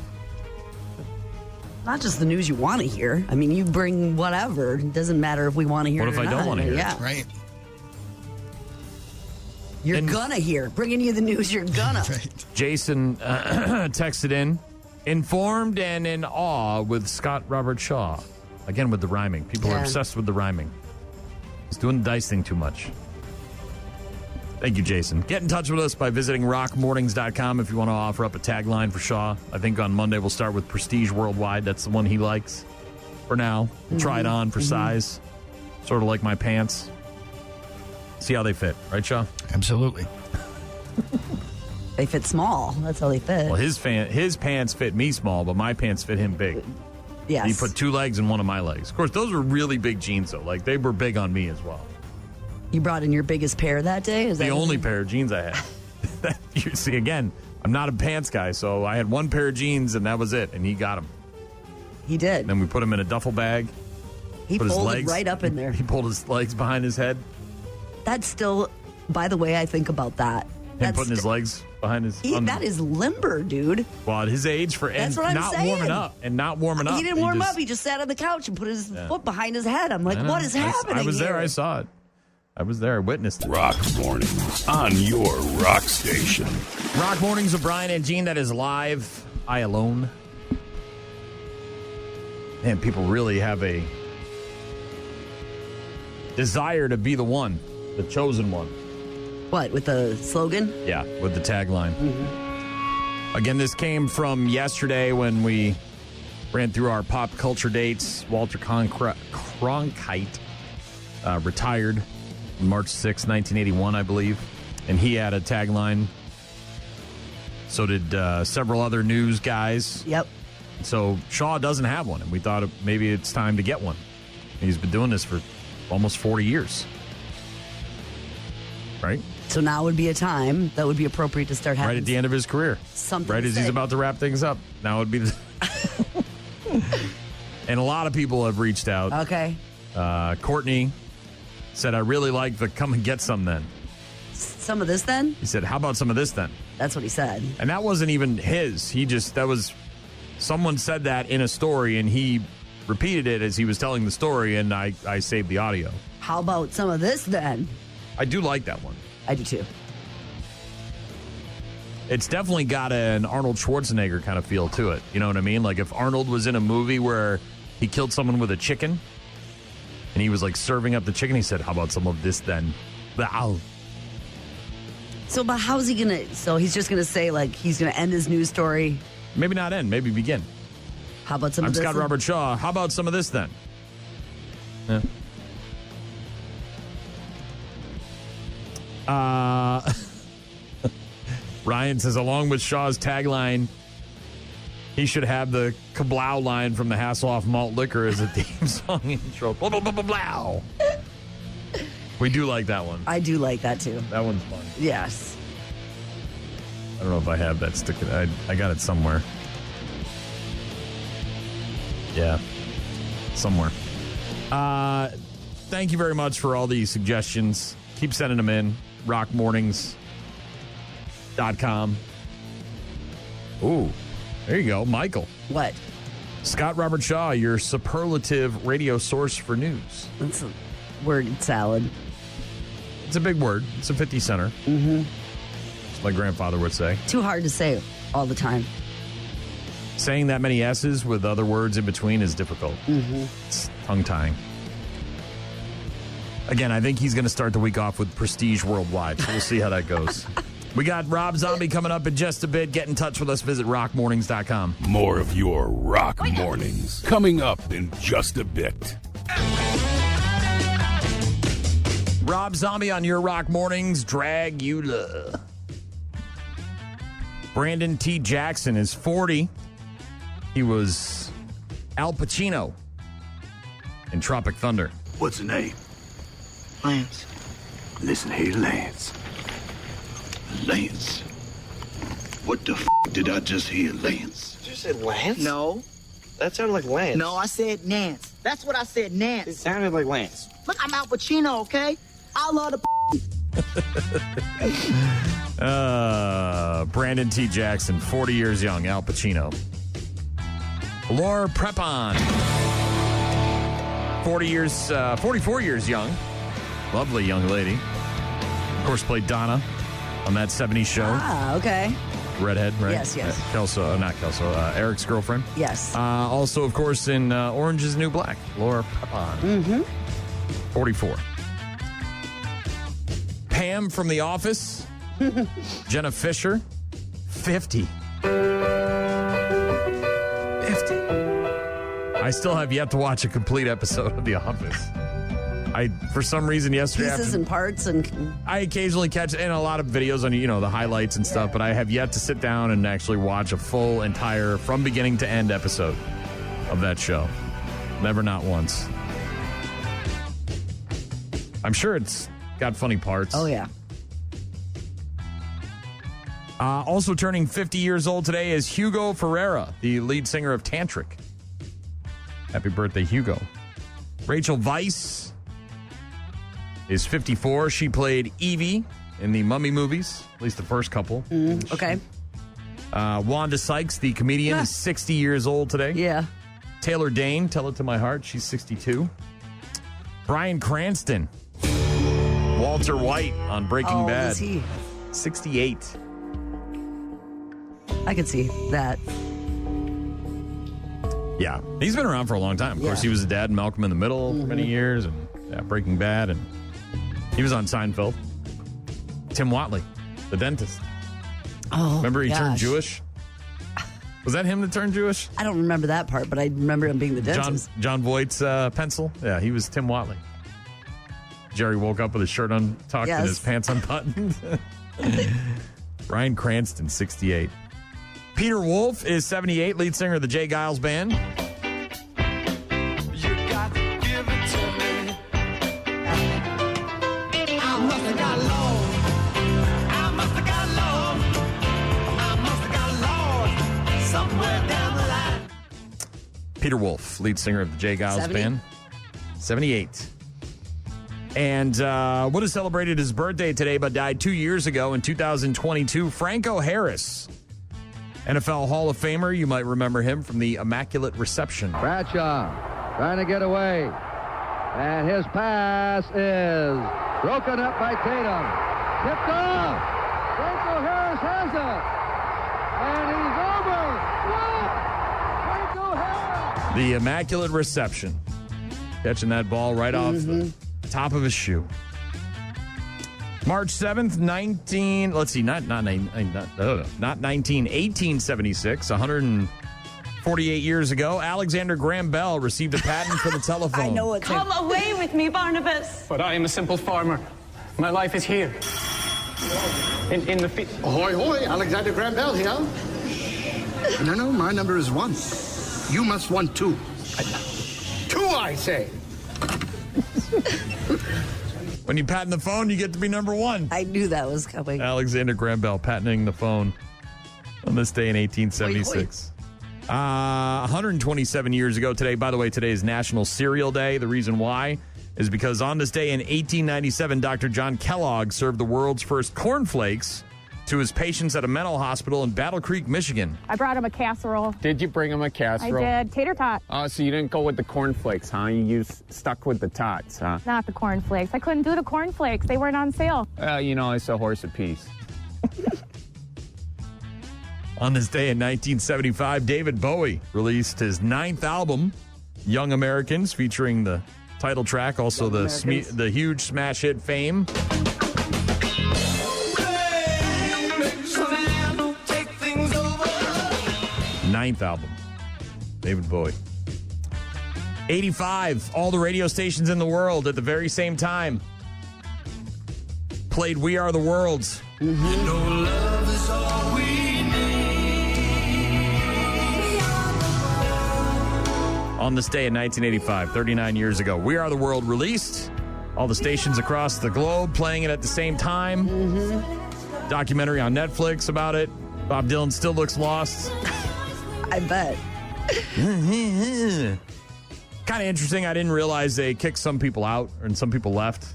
Not just the news you want to hear. I mean, you bring whatever. It doesn't matter if we want to hear what it or not. not. What if I don't want to hear yeah. it? Right. You're gonna hear. Bringing you the news you're gonna. Right. Jason texted in, informed and in awe with Scott Robert Shaw. Again, with the rhyming. People are obsessed with the rhyming. He's doing the dice thing too much. Thank you, Jason. Get in touch with us by visiting rockmornings.com if you want to offer up a tagline for Shaw. I think on Monday we'll start with Prestige Worldwide. That's the one he likes for now. We'll try it on for size. Sort of like my pants. See how they fit. Right, Shaw? Absolutely. They fit small. That's how they fit. Well, his pants fit me small, but my pants fit him big. Yes. He put 2 legs in one of my legs. Of course, those were really big jeans, though. Like, they were big on me as well. You brought in your biggest pair that day? Is The that only pair of jeans I had. You see, again, I'm not a pants guy, so I had one pair of jeans, and that was it, and he got them. He did. And then we put him in a duffel bag. He put his folded legs, right up in there. He pulled his legs behind his head. That's still, by the way, I think about that. And putting his legs behind his... that is limber, dude. Well, at his age, That's what I'm not saying. warming up. And not warming up. He didn't warm up. He just sat on the couch and put his foot behind his head. I'm like, what is happening I was there. here? I saw it. I was there. I witnessed it. Rock Mornings on your rock station. Rock Mornings with Brian and Gene. That is live. I Alone. Man, people really have a desire to be the one, the chosen one. What, with the slogan? Yeah, with the tagline. Again, this came from yesterday when we ran through our pop culture dates. Walter Cronkite retired March 6, 1981, I believe. And he had a tagline. So did several other news guys. Yep. So Shaw doesn't have one, and we thought maybe it's time to get one. He's been doing this for almost 40 years. Right? So now would be a time that would be appropriate to start having right at the end of his career. something Right to as say. he's about to wrap things up. Now would be the... And a lot of people have reached out. Okay. Courtney said, I really like the come and get some then. Some of this then? He said, how about some of this then? That's what he said. And that wasn't even his. Someone said that in a story, and he repeated it as he was telling the story, and I saved the audio. How about some of this then? I do like that one. I do too. It's definitely got an Arnold Schwarzenegger kind of feel to it. You know what I mean? Like if Arnold was in a movie where he killed someone with a chicken, and he was like serving up the chicken, he said, how about some of this then? Ow. So, but how's he going to... So he's just going to say, like, he's going to end his news story. Maybe not end, maybe begin. How about some I'm of this? Scott then? Robert Shaw. How about some of this then? Yeah. Ryan says, along with Shaw's tagline, he should have the kablow line from the Hasselhoff malt liquor as a theme song intro. Blah, blah, blah, blah, blah. We do like that one. I do like that too. That one's fun. Yes. I don't know if I have that sticking. I got it somewhere. Yeah. Somewhere. Thank you very much for all these suggestions. Keep sending them in. rockmornings.com. Ooh, there you go. Michael. What? Scott Robert Shaw, your superlative radio source for news. That's a word salad. It's a big word. It's a 50 center. Mm-hmm. As my grandfather would say. Too hard to say all the time. Saying that many S's with other words in between is difficult. Mm-hmm. It's tongue-tying. Again, I think he's going to start the week off with Prestige Worldwide, so we'll see how that goes. We got Rob Zombie coming up in just a bit. Get in touch with us. Visit rockmornings.com. More of your Rock Mornings coming up in just a bit. Rob Zombie on your Rock Mornings. Dragula. Brandon T. Jackson is 40. He was Al Pacino in Tropic Thunder. What's the name? Lance. Listen here, Lance. Lance. What the did I just hear, Lance? Did you say Lance? No. That sounded like Lance. No, I said Nance. That's what I said, Nance. It sounded like Lance. Look, I'm Al Pacino, okay? I love the Brandon T. Jackson, 40 years young, Al Pacino. Laura Prepon, 44 years young. Lovely young lady. Of course, played Donna on that 70s show. Ah, okay. Redhead, right? Yes, yes. Not Kelce, Eric's girlfriend. Yes. Also, of course, in Orange is the New Black, Laura Prepon. Mm-hmm. 44. Pam from The Office. Jenna Fisher, 50. 50. I still have yet to watch a complete episode of The Office. For some reason, yesterday Pieces and parts, and I occasionally catch in a lot of videos on the highlights and stuff, but I have yet to sit down and actually watch a full entire from beginning to end episode of that show. Never, not once. I'm sure it's got funny parts. Oh, yeah. Also turning 50 years old today is Hugo Ferreira, the lead singer of Tantric. Happy birthday, Hugo. Rachel Weisz is 54. She played Evie in the Mummy movies, at least the first couple. Okay. Wanda Sykes, the comedian, is 60 years old today. Yeah. Taylor Dane, Tell It to My Heart, she's 62. Bryan Cranston. Walter White on Breaking Bad. Is he? 68. I could see that. Yeah, he's been around for a long time. Of course, he was the dad in Malcolm in the Middle for many years, and Breaking Bad, and he was on Seinfeld. Tim Watley, the dentist. Oh, remember he turned Jewish? Was that him that turned Jewish? I don't remember that part, but I remember him being the dentist. John Voight's pencil? Yeah, he was Tim Watley. Jerry woke up with his shirt untucked and his pants unbuttoned. Bryan Cranston, 68. Peter Wolf is 78, lead singer of the Jay Giles Band. You got to give it to me. I must have got lost. I must have got lost. I must have got lost somewhere down the line. Peter Wolf, lead singer of the Jay Giles 70? Band. 78. And would have celebrated his birthday today, but died 2 years ago in 2022. Franco Harris, NFL Hall of Famer. You might remember him from the Immaculate Reception. Bradshaw trying to get away. And his pass is broken up by Tatum. Tipped off. Franco Harris has it. And he's over. Franco Harris. The Immaculate Reception. Catching that ball right off the top of his shoe. March 7th, 1876, 148 years ago, Alexander Graham Bell received a patent for the telephone. I know it. Come away with me, Barnabas. But I am a simple farmer. My life is here. In the field. Ahoy, hoy, Alexander Graham Bell here. No, my number is 1. You must want 2. 2, I say. When you patent the phone, you get to be number 1. I knew that was coming. Alexander Graham Bell patenting the phone on this day in 1876. 127 years ago today. By the way, today is National Cereal Day. The reason why is because on this day in 1897, Dr. John Kellogg served the world's first cornflakes to his patients at a mental hospital in Battle Creek, Michigan. I brought him a casserole. Did you bring him a casserole? I did. Tater tot. Oh, so you didn't go with the cornflakes, huh? You stuck with the tots, huh? Not the cornflakes. I couldn't do the cornflakes. They weren't on sale. It's a horse apiece. On this day in 1975, David Bowie released his 9th album, Young Americans, featuring the title track, also the huge smash hit Fame. Ninth album, David Bowie. 85, all the radio stations in the world at the very same time played We Are the World. You know love is all we need. On this day in 1985, 39 years ago, We Are the World released. All the stations across the globe playing it at the same time. Documentary on Netflix about it. Bob Dylan still looks lost. I bet. Kind of interesting. I didn't realize they kicked some people out and some people left.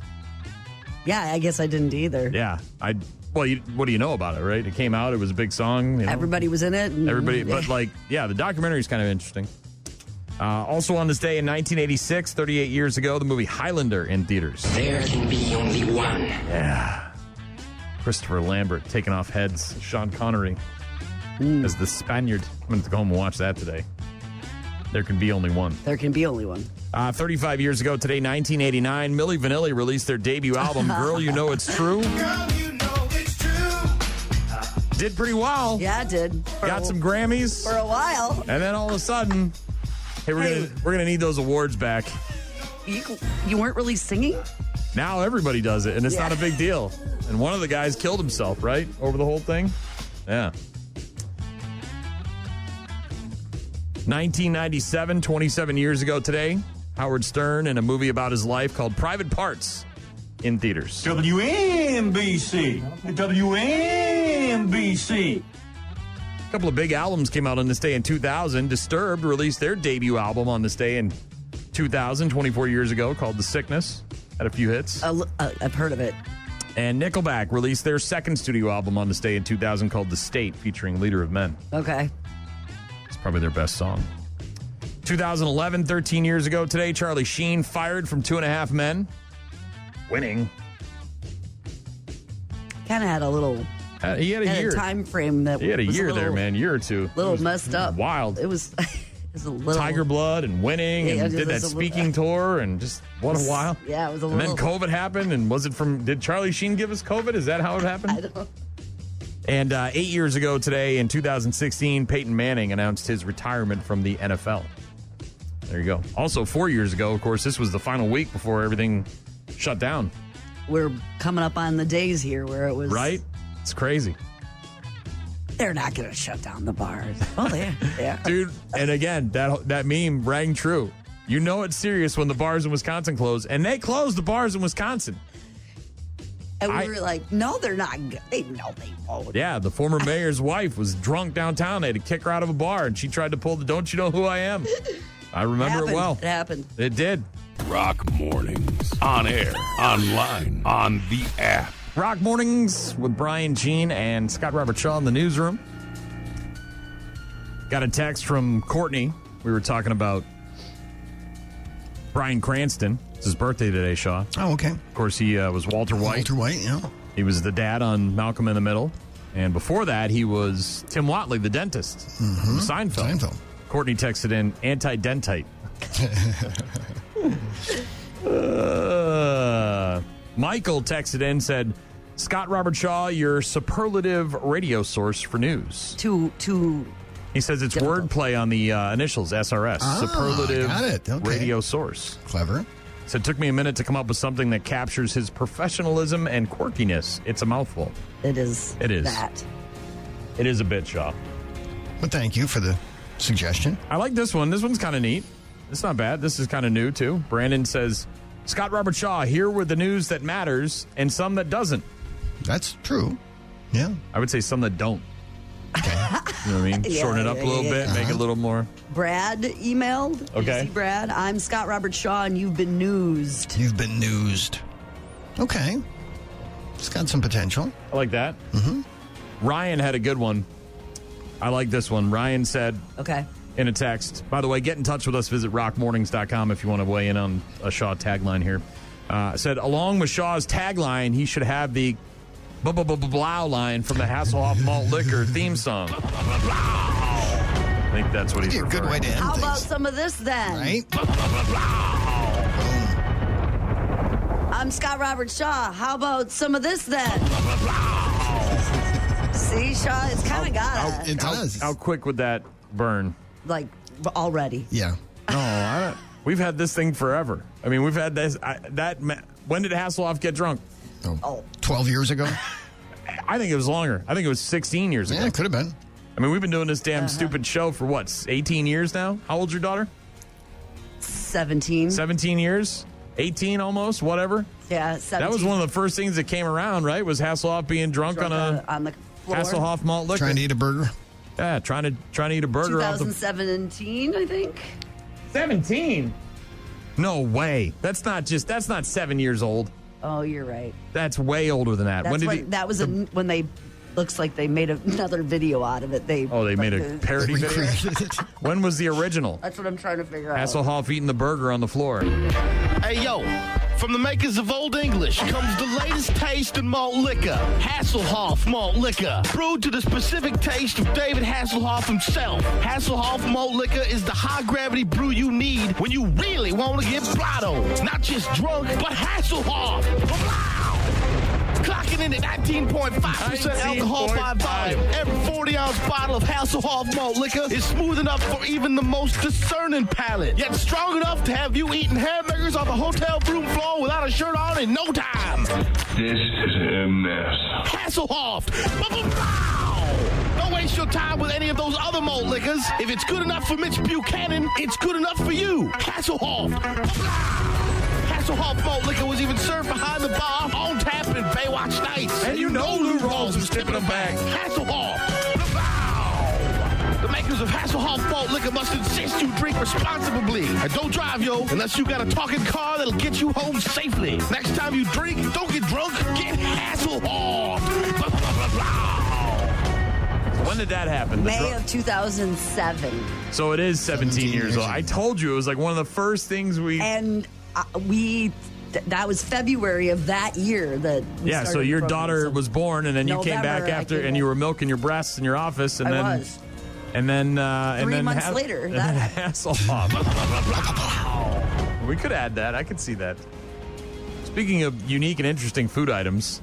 Yeah, I guess I didn't either. Yeah. What do you know about it, right? It came out. It was a big song. You know? Everybody was in it. Everybody. But the documentary is kind of interesting. Also on this day in 1986, 38 years ago, the movie Highlander in theaters. There can be only one. Yeah. Christopher Lambert taking off heads. Sean Connery as the Spaniard. I'm going to go home and watch that today. There can be only one. There can be only one. 35 years ago today, 1989, Milli Vanilli released their debut album, Girl, You Know It's True. Girl, you know it's true. Did pretty well. Yeah, it did. Got some Grammys. For a while. And then all of a sudden, we're gonna need those awards back. You weren't really singing? Now everybody does it, and it's not a big deal. And one of the guys killed himself, right? Over the whole thing? Yeah. 1997, 27 years ago today, Howard Stern in a movie about his life called Private Parts in theaters. WNBC. WNBC. A couple of big albums came out on this day in 2000. Disturbed released their debut album on this day in 2000, 24 years ago, called The Sickness. Had a few hits. I've heard of it. And Nickelback released their second studio album on this day in 2000 called The State, featuring Leader of Men. Okay. It's probably their best song. 2011, 13 years ago today, Charlie Sheen fired from 2.5 Men. Winning. Kind of had a little... he had a year. Time frame that he had a was year little, there, man. Year or two. Little messed up. Wild. It was a little... Tiger Blood and Winning and did that speaking tour and just what a while. Yeah, it was a and little... then COVID happened and was it from... Did Charlie Sheen give us COVID? Is that how it happened? I don't know. And 8 years ago today, in 2016, Peyton Manning announced his retirement from the NFL. There you go. Also, 4 years ago, of course, this was the final week before everything shut down. We're coming up on the days here where it was... Right? It's crazy. They're not going to shut down the bars. Oh, yeah. Dude, and again, that meme rang true. You know it's serious when the bars in Wisconsin close, and they closed the bars in Wisconsin. And we were like, no, they're not good. They know they won't. Yeah, the former mayor's wife was drunk downtown. They had to kick her out of a bar, and she tried to pull the "Don't you know who I am?" I remember it well. It happened. It did. Rock Mornings. On air, online, on the app. Rock Mornings with Brian Jean and Scott Robert Shaw in the newsroom. Got a text from Courtney. We were talking about Bryan Cranston. It's his birthday today, Shaw. Oh, okay. Of course, he was Walter White. Walter White, yeah. He was the dad on Malcolm in the Middle. And before that, he was Tim Watley, the dentist from Seinfeld. Courtney texted in, anti-dentite. Michael texted in, said, Scott Robert Shaw, your superlative radio source for news. He says it's wordplay on the initials, SRS. Superlative got it. Okay. radio source. Clever. So it took me a minute to come up with something that captures his professionalism and quirkiness. It's a mouthful. It is. It is. That. It is a bit, Shaw. But thank you for the suggestion. I like this one. This one's kind of neat. It's not bad. This is kind of new, too. Brandon says, Scott Robert Shaw, here with the news that matters and some that doesn't. That's true. Yeah. I would say some that don't. Okay. You know what I mean? Shorten it up a little bit, make it a little more. Brad emailed. Okay. You see Brad, I'm Scott Robert Shaw, and you've been newsed. You've been newsed. Okay. It's got some potential. I like that. Mm-hmm. Ryan had a good one. I like this one. Ryan said in a text, by the way, get in touch with us. Visit rockmornings.com if you want to weigh in on a Shaw tagline here. Said, along with Shaw's tagline, he should have the blah line from the Hasselhoff Malt Liquor theme song. I think that's what he's referring to. Good way to end How things. about some of this then? Right? I'm Scott Robert Shaw. How about some of this then? See, Shaw, it's kind of got it. Does. How quick would that burn? Like, already. Yeah. No, we've had this thing forever. I mean, we've had this. When did Hasselhoff get drunk? 12 years ago? I think it was longer. I think it was 16 years ago. Yeah, it could have been. I mean, we've been doing this damn stupid show for what, 18 years now? How old's your daughter? 17. 17 years? 18 almost? Whatever? Yeah, 17. That was one of the first things that came around, right? Was Hasselhoff being drunk on the floor. Hasselhoff malt liquor. Trying to eat a burger? Yeah, trying to eat a burger. 2017, I think. 17? No way. That's not 7 years old. Oh, you're right. That's way older than that. When they looks like they made another video out of it. They made a parody video? When was the original? That's what I'm trying to figure out. Hasselhoff eating the burger on the floor. Hey, yo, from the makers of Old English comes the latest taste in malt liquor, Hasselhoff Malt Liquor, brewed to the specific taste of David Hasselhoff himself. Hasselhoff Malt Liquor is the high-gravity brew you need when you really want to get blotto. Not just drunk, but Hasselhoff. Clocking in at 19.5% alcohol by volume. Every 40-ounce bottle of Hasselhoff Malt Liquor is smooth enough for even the most discerning palate, yet strong enough to have you eating hamburgers off a hotel room floor without a shirt on in no time. This is a mess. Hasselhoff. Don't waste your time with any of those other malt liquors. If it's good enough for Mitch Buchanan, it's good enough for you. Hasselhoff. Hasselhoff Malt Liquor was even served behind the bar on tap in Baywatch Nights. And you know Lou Rawls was tipping them back. Hasselhoff. The makers of Hasselhoff Malt Liquor must insist you drink responsibly. And don't drive, yo, unless you got a talking car that'll get you home safely. Next time you drink, don't get drunk, get Hasselhoff. When did that happen? May of 2007. So it is 17 years old. I told you it was like one of the first things we... And that was February of that year that we Yeah, so started your the program, daughter so was born, and then you came back November, after, I and you were milking your breasts in your office, and I then... was. And then... 3 months later, and that then happened. Hasselhoff. We could add that. I could see that. Speaking of unique and interesting food items,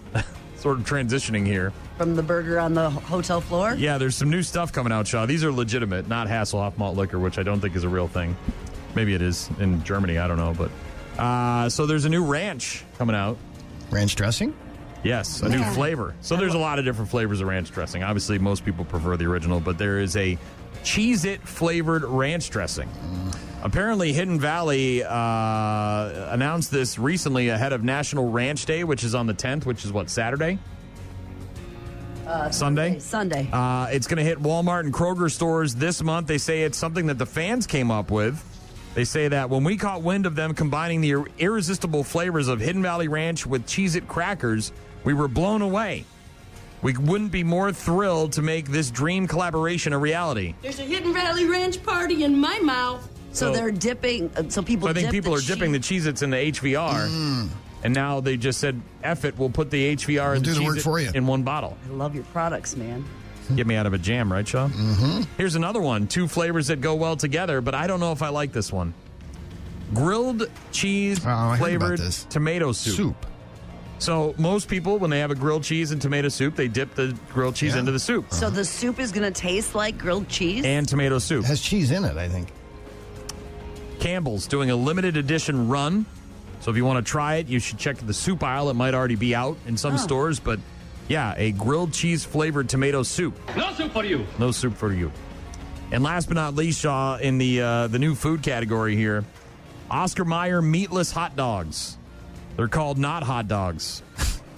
sort of transitioning here. From the burger on the hotel floor? Yeah, there's some new stuff coming out, Shaw. These are legitimate, not Hasselhoff Malt Liquor, which I don't think is a real thing. Maybe it is in Germany. I don't know. But so there's a new ranch coming out. Ranch dressing? Yes, a new flavor. So there's a lot of different flavors of ranch dressing. Obviously, most people prefer the original, but there is a Cheez-It flavored ranch dressing. Apparently, Hidden Valley announced this recently ahead of National Ranch Day, which is on the 10th, which is what, Saturday? Sunday? Sunday. It's going to hit Walmart and Kroger stores this month. They say it's something that the fans came up with. They say that when we caught wind of them combining the irresistible flavors of Hidden Valley Ranch with Cheez-It crackers, we were blown away. We wouldn't be more thrilled to make this dream collaboration a reality. There's a Hidden Valley Ranch party in my mouth. So they're dipping. So people. I think dip people the are dipping the Cheez-Its in the HVR, and now they just said, "F it, we'll put the HVR and the Cheez-It in one bottle." I love your products, man. Get me out of a jam, right, Shaw? Mm-hmm. Here's another one. 2 flavors that go well together, but I don't know if I like this one. Grilled cheese flavored tomato soup. So most people, when they have a grilled cheese and tomato soup, they dip the grilled cheese into the soup. So the soup is going to taste like grilled cheese? And tomato soup. It has cheese in it, I think. Campbell's doing a limited edition run. So if you want to try it, you should check the soup aisle. It might already be out in some stores, but yeah, a grilled cheese flavored tomato soup. No soup for you. No soup for you. And last but not least, Shaw, in the new food category here, Oscar Mayer meatless hot dogs. They're called not hot dogs.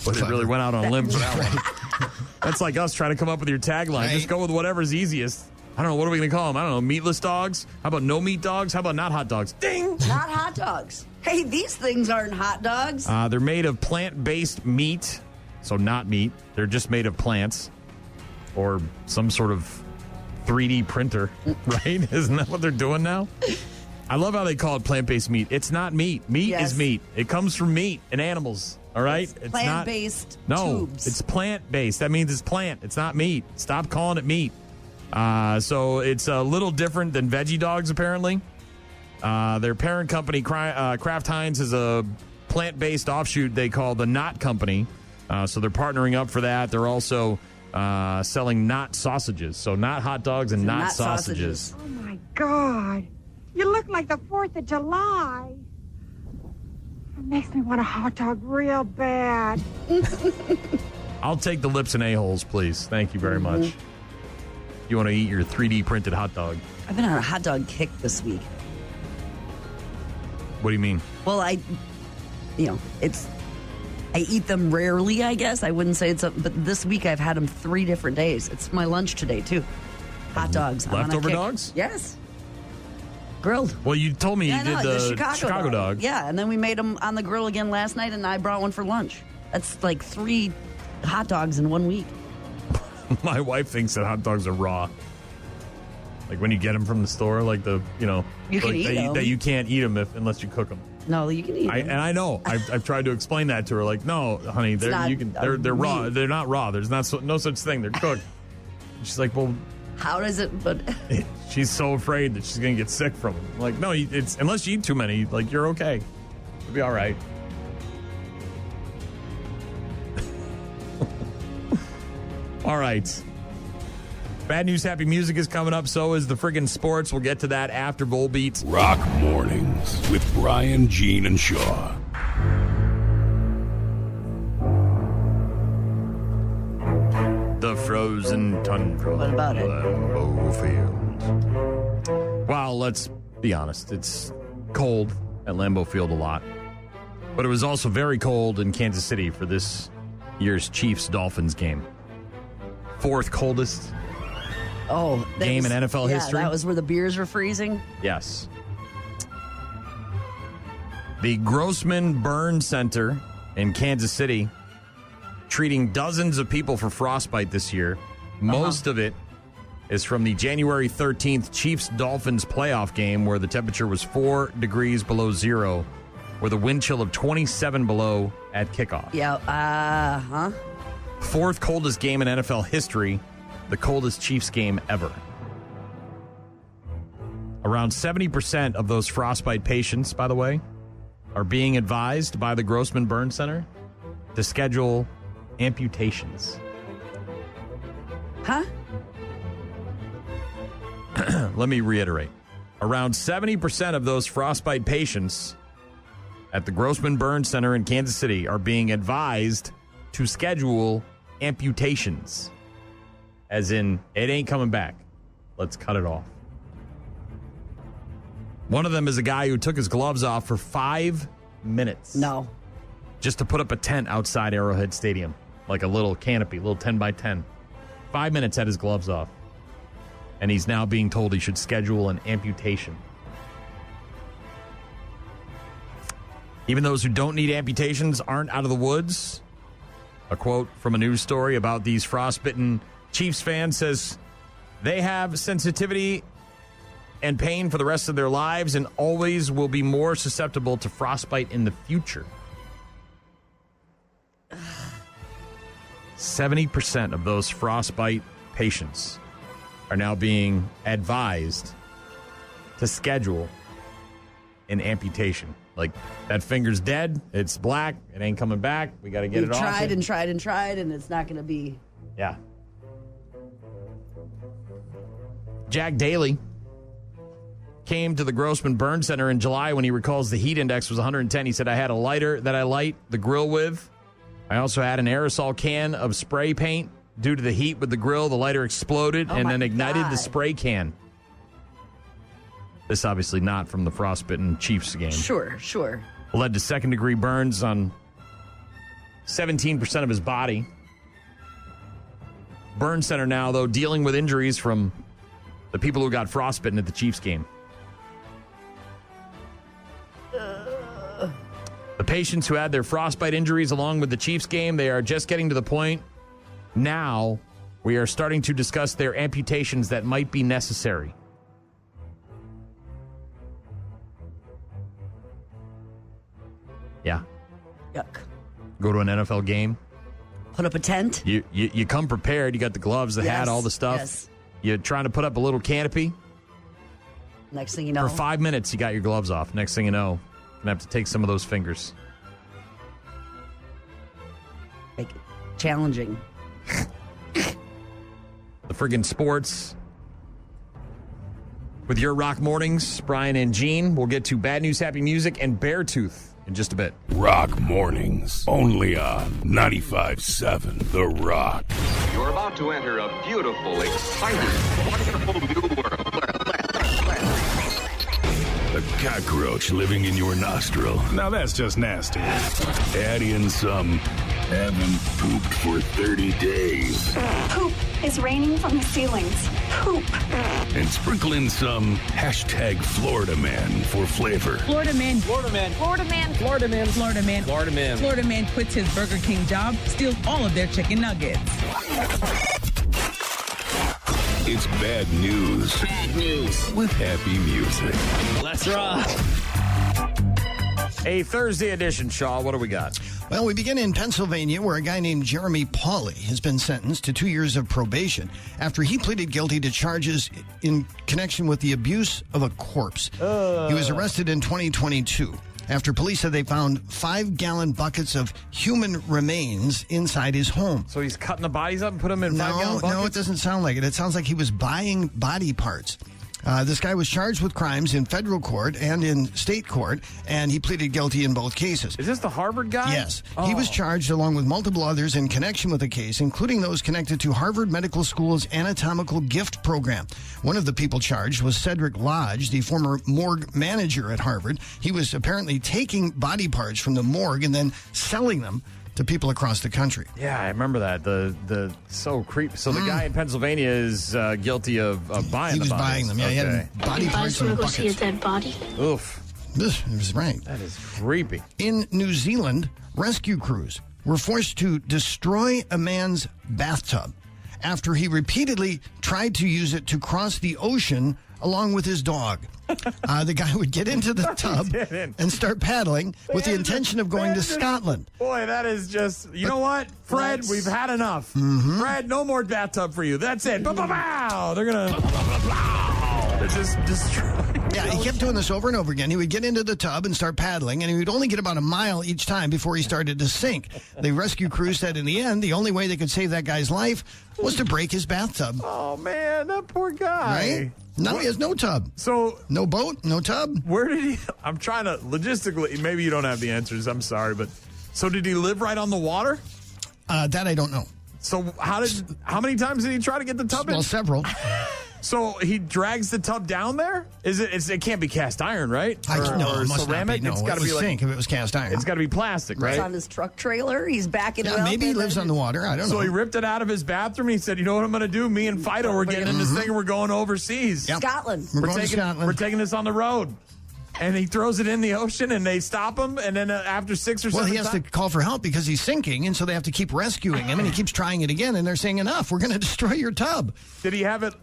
But it really went out on a limb for that one. That's like us trying to come up with your tagline. Just go with whatever's easiest. I don't know. What are we going to call them? I don't know. Meatless dogs? How about no meat dogs? How about not hot dogs? Ding! Not hot dogs. Hey, these things aren't hot dogs. They're made of plant-based meat. So not meat. They're just made of plants. Or some sort of 3D printer. Right? Isn't that what they're doing now? I love how they call it plant-based meat. It's not meat. Meat is meat. It comes from meat and animals. All right? It's plant-based tubes. It's plant-based. That means it's plant. It's not meat. Stop calling it meat. So it's a little different than veggie dogs, apparently. Their parent company, Kraft Heinz, is a plant-based offshoot they call the Not Company. So they're partnering up for that. They're also selling not sausages. So not hot dogs and not sausages. Oh, my God. You look like the 4th of July. It makes me want a hot dog real bad. I'll take the lips and a-holes, please. Thank you very much. You want to eat your 3D printed hot dog. I've been on a hot dog kick this week. What do you mean? Well, I eat them rarely, I guess. I wouldn't say but this week I've had them 3 different days. It's my lunch today, too. Hot dogs. Leftover dogs? Yes. Grilled. Well, you told me you did the Chicago dog. Yeah, and then we made them on the grill again last night, and I brought one for lunch. That's like 3 hot dogs in 1 week. My wife thinks that hot dogs are raw. Like when you get them from the store, like you can eat them. That you can't eat them unless you cook them. No, you can eat them. And I know. I've tried to explain that to her. Like, no, honey, they're raw. They're not raw. There's no such thing. They're cooked. She's like, well, how does it? But she's so afraid that she's gonna get sick from them. Like, no, it's unless you eat too many, like you're okay. You'll be all right. All right. Bad news, happy music is coming up. So is the friggin' sports. We'll get to that after Volbeat. Rock Mornings with Brian, Gene, and Shaw. The frozen tundra. What about it? Lambeau Field. Well, let's be honest. It's cold at Lambeau Field a lot. But it was also very cold in Kansas City for this year's Chiefs-Dolphins game. Fourth coldest game in NFL history. That was where the beers were freezing? Yes. The Grossman Burn Center in Kansas City treating dozens of people for frostbite this year. Most of it is from the January 13th Chiefs-Dolphins playoff game where the temperature was 4 degrees below zero with a wind chill of 27 below at kickoff. Yeah, Fourth coldest game in NFL history, the coldest Chiefs game ever. Around 70% of those frostbite patients, by the way, are being advised by the Grossman Burn Center to schedule amputations. Huh? Let me reiterate. Around 70% of those frostbite patients at the Grossman Burn Center in Kansas City are being advised to schedule amputations. As in, it ain't coming back. Let's cut it off. One of them is a guy who took his gloves off for 5 minutes. No. Just to put up a tent outside Arrowhead Stadium. Like a little canopy, little 10 by 10. 5 minutes had his gloves off. And he's now being told he should schedule an amputation. Even those who don't need amputations aren't out of the woods. A quote from a news story about these frostbitten Chiefs fans says they have sensitivity and pain for the rest of their lives and always will be more susceptible to frostbite in the future. 70% of those frostbite patients are now being advised to schedule an amputation. Like, that finger's dead, it's black, it ain't coming back, we got to get it off. Tried and tried and tried, and it's not going to be. Yeah. Jack Daly came to the Grossman Burn Center in July when he recalls the heat index was 110. He said, I had a lighter that I light the grill with. I also had an aerosol can of spray paint. Due to the heat with the grill, the lighter exploded and then ignited the spray can. This obviously not from the frostbitten Chiefs game. Sure. Led to second-degree burns on 17% of his body. Burn Center now, though, dealing with injuries from the people who got frostbitten at the Chiefs game. The patients who had their frostbite injuries along with the Chiefs game, they are just getting to the point now we are starting to discuss their amputations that might be necessary. Yeah. Yuck. Go to an NFL game. Put up a tent. You come prepared. You got the gloves, the hat, all the stuff. Yes. You're trying to put up a little canopy. Next thing you know. For 5 minutes, you got your gloves off. Next thing you know, you're going to have to take some of those fingers. Make it challenging. The friggin' sports. With your Rock Mornings, Brian and Gene, we'll get to Bad News, Happy Music, and Beartooth in just a bit. Rock Mornings, only on 95.7 The Rock. You're about to enter a beautiful, exciting, wonderful new world. A cockroach living in your nostril. Now that's just nasty. Add in some haven't pooped for 30 days. Poop is raining from the ceilings. Poop. And sprinkle in some hashtag Florida Man for flavor. Florida man. Florida man. Florida man. Florida man. Florida man. Florida man. Florida man quits his Burger King job, steals all of their chicken nuggets. It's bad news. Bad news. With happy music. Let's rock. A Thursday edition, Shaw. What do we got? Well, we begin in Pennsylvania, where a guy named Jeremy Pauley has been sentenced to 2 years of probation after he pleaded guilty to charges in connection with the abuse of a corpse. He was arrested in 2022 after police said they found 5-gallon buckets of human remains inside his home. So he's cutting the bodies up and put them in 5-gallon buckets? No, it doesn't sound like it. It sounds like he was buying body parts. This guy was charged with crimes in federal court and in state court, and he pleaded guilty in both cases. Is this the Harvard guy? Yes. Oh. He was charged along with multiple others in connection with the case, including those connected to Harvard Medical School's anatomical gift program. One of the people charged was Cedric Lodge, the former morgue manager at Harvard. He was apparently taking body parts from the morgue and then selling them to people across the country. Yeah, I remember that. The so creepy. So the guy in Pennsylvania is guilty of buying them. He was buying them. Yeah, he had body parts in buckets. See a dead body? Oof. This is right. That is creepy. In New Zealand, rescue crews were forced to destroy a man's bathtub after he repeatedly tried to use it to cross the ocean along with his dog. The guy would get into the tub and start paddling with the intention of going to Scotland. Boy, that is just, you know what? Fred, we've had enough. Fred, no more bathtub for you. That's it. Bow. They're going to just destroy. Yeah, he kept doing this over and over again. He would get into the tub and start paddling, and he would only get about a mile each time before he started to sink. The rescue crew said in the end, the only way they could save that guy's life was to break his bathtub. Oh, man, that poor guy. Right? Now he has no tub. So no boat, no tub. Where did he? I'm trying to logistically. Maybe you don't have the answers. I'm sorry, but so did he live right on the water? That I don't know. So how many times did he try to get the tub in? Well, several. So he drags the tub down there? It can't be cast iron, right? No, it must ceramic. Not be. No, it's got to be like sink if it was cast iron. It's got to be plastic, right? It's on his truck trailer. He's backing it up. Maybe he lives on the water. I don't know. So he ripped it out of his bathroom. And he said, "You know what I'm going to do? Me and Fido are getting in this thing and we're going overseas. Yep. Scotland. We're going to Scotland. We're taking this on the road." And he throws it in the ocean, and they stop him. And then after 6 or 7 he has to call for help because he's sinking, and so they have to keep rescuing him. And he keeps trying it again, and they're saying, "Enough! We're going to destroy your tub." Did he have it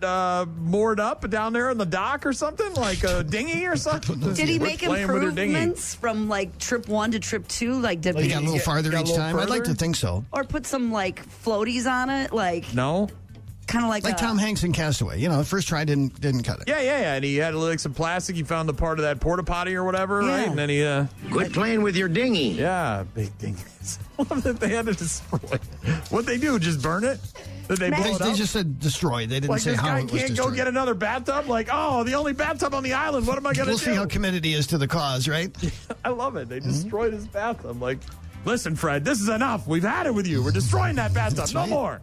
moored up down there on the dock or something, like a dinghy or something? Did he make improvements from like trip 1 to trip 2? Like, did he got a little farther each time? I'd like to think so. Or put some like floaties on it, like no. Kind of like Tom Hanks in Castaway. You know, the first try didn't cut it. Yeah. And he had like some plastic. He found the part of that porta potty or whatever, right? And then he quit playing with your dinghy. Yeah, big dinghies. I love that they had to destroy. What'd they do? Just burn it? Did they blow it up? They just said destroy. They didn't say how it was destroyed. This guy can't go get another bathtub? Like, oh, the only bathtub on the island. What am I going to do? We'll see how committed he is to the cause, right? I love it. They destroyed his bathtub. Like, listen, Fred, this is enough. We've had it with you. We're destroying that bathtub. No more.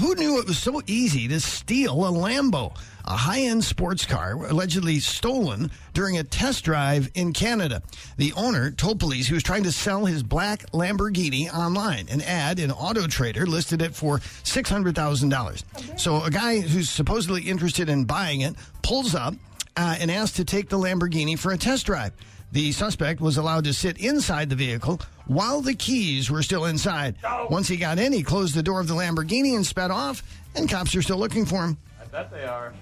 Who knew it was so easy to steal a Lambo, a high-end sports car allegedly stolen during a test drive in Canada? The owner told police he was trying to sell his black Lamborghini online. An ad in Auto Trader listed it for $600,000. So a guy who's supposedly interested in buying it pulls up and asks to take the Lamborghini for a test drive. The suspect was allowed to sit inside the vehicle while the keys were still inside. Once he got in, he closed the door of the Lamborghini and sped off, and cops are still looking for him. I bet they are.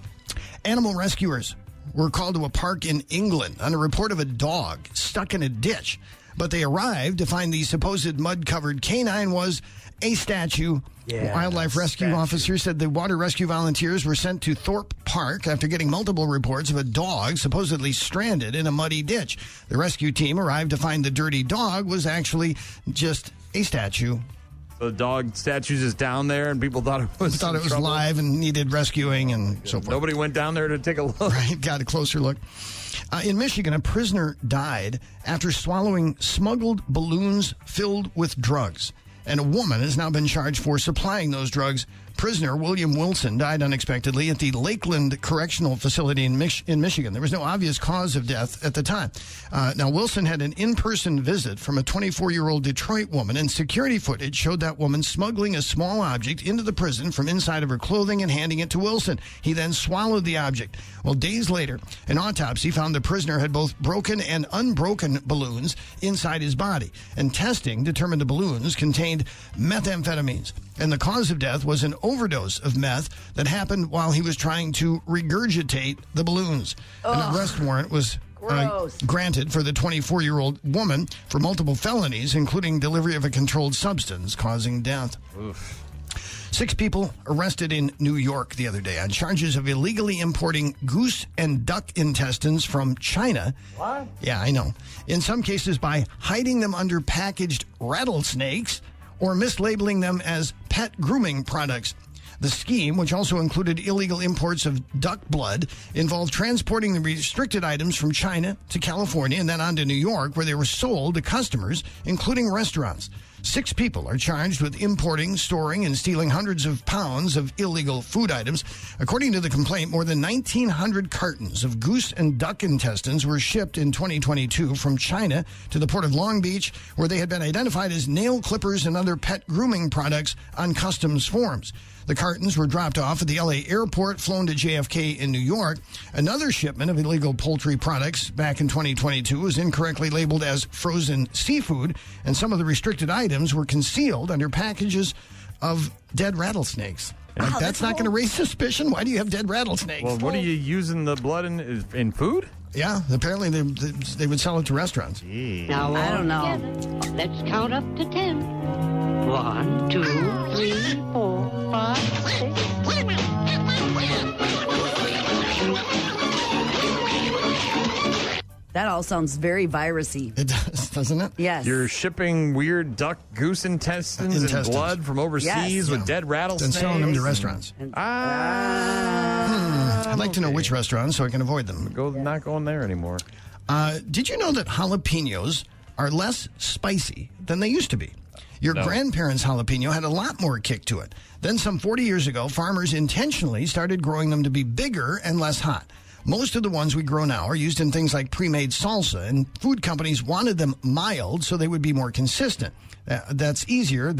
Animal rescuers were called to a park in England on a report of a dog stuck in a ditch. But they arrived to find the supposed mud-covered canine was a statue. Wildlife rescue officers said the water rescue volunteers were sent to Thorpe Park after getting multiple reports of a dog supposedly stranded in a muddy ditch. The rescue team arrived to find the dirty dog was actually just a statue. So the dog statue's just down there, and people thought it was live and needed rescuing and so forth. Nobody went down there to take a look. Right, got a closer look. In Michigan, a prisoner died after swallowing smuggled balloons filled with drugs. And a woman has now been charged for supplying those drugs. Prisoner William Wilson died unexpectedly at the Lakeland Correctional Facility in Michigan. There was no obvious cause of death at the time. Now, Wilson had an in-person visit from a 24-year-old Detroit woman, and security footage showed that woman smuggling a small object into the prison from inside of her clothing and handing it to Wilson. He then swallowed the object. Well, days later, an autopsy found the prisoner had both broken and unbroken balloons inside his body, and testing determined the balloons contained methamphetamines. And the cause of death was an overdose of meth that happened while he was trying to regurgitate the balloons. An arrest warrant was granted for the 24-year-old woman for multiple felonies, including delivery of a controlled substance causing death. Oof. 6 people arrested in New York the other day on charges of illegally importing goose and duck intestines from China. What? Yeah, I know. In some cases by hiding them under packaged rattlesnakes or mislabeling them as pet grooming products. The scheme, which also included illegal imports of duck blood, involved transporting the restricted items from China to California and then on to New York, where they were sold to customers, including restaurants. 6 people are charged with importing, storing, and stealing hundreds of pounds of illegal food items. According to the complaint, more than 1,900 cartons of goose and duck intestines were shipped in 2022 from China to the port of Long Beach, where they had been identified as nail clippers and other pet grooming products on customs forms. The cartons were dropped off at the L.A. airport, flown to JFK in New York. Another shipment of illegal poultry products back in 2022 was incorrectly labeled as frozen seafood, and some of the restricted items were concealed under packages of dead rattlesnakes. Like, that's not going to raise suspicion? Why do you have dead rattlesnakes? Well, what are you using the blood in food? Yeah, apparently they would sell it to restaurants. Now, I don't know. Together, let's count up to 10. 1, 2, 3, 4, 5, 6. That all sounds very virusy. It does, doesn't it? Yes. You're shipping weird duck, goose intestines and blood from overseas with dead rattlesnakes. And selling them to restaurants. I'd like to know which restaurants so I can avoid them. Not going there anymore. Did you know that jalapenos are less spicy than they used to be? Your grandparents' jalapeno had a lot more kick to it. Then some 40 years ago, farmers intentionally started growing them to be bigger and less hot. Most of the ones we grow now are used in things like pre-made salsa, and food companies wanted them mild so they would be more consistent. That's easier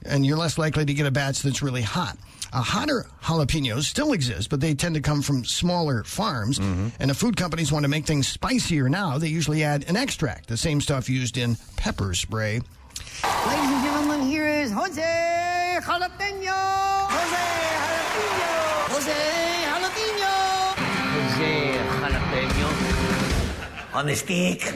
and you're less likely to get a batch that's really hot. Hotter jalapenos still exist, but they tend to come from smaller farms. And if food companies want to make things spicier now, they usually add an extract, the same stuff used in pepper spray. Ladies and gentlemen, here is Jose Jalapeno. Jose Jalapeno. Jose Jalapeno. Jose Jalapeno. On the stick.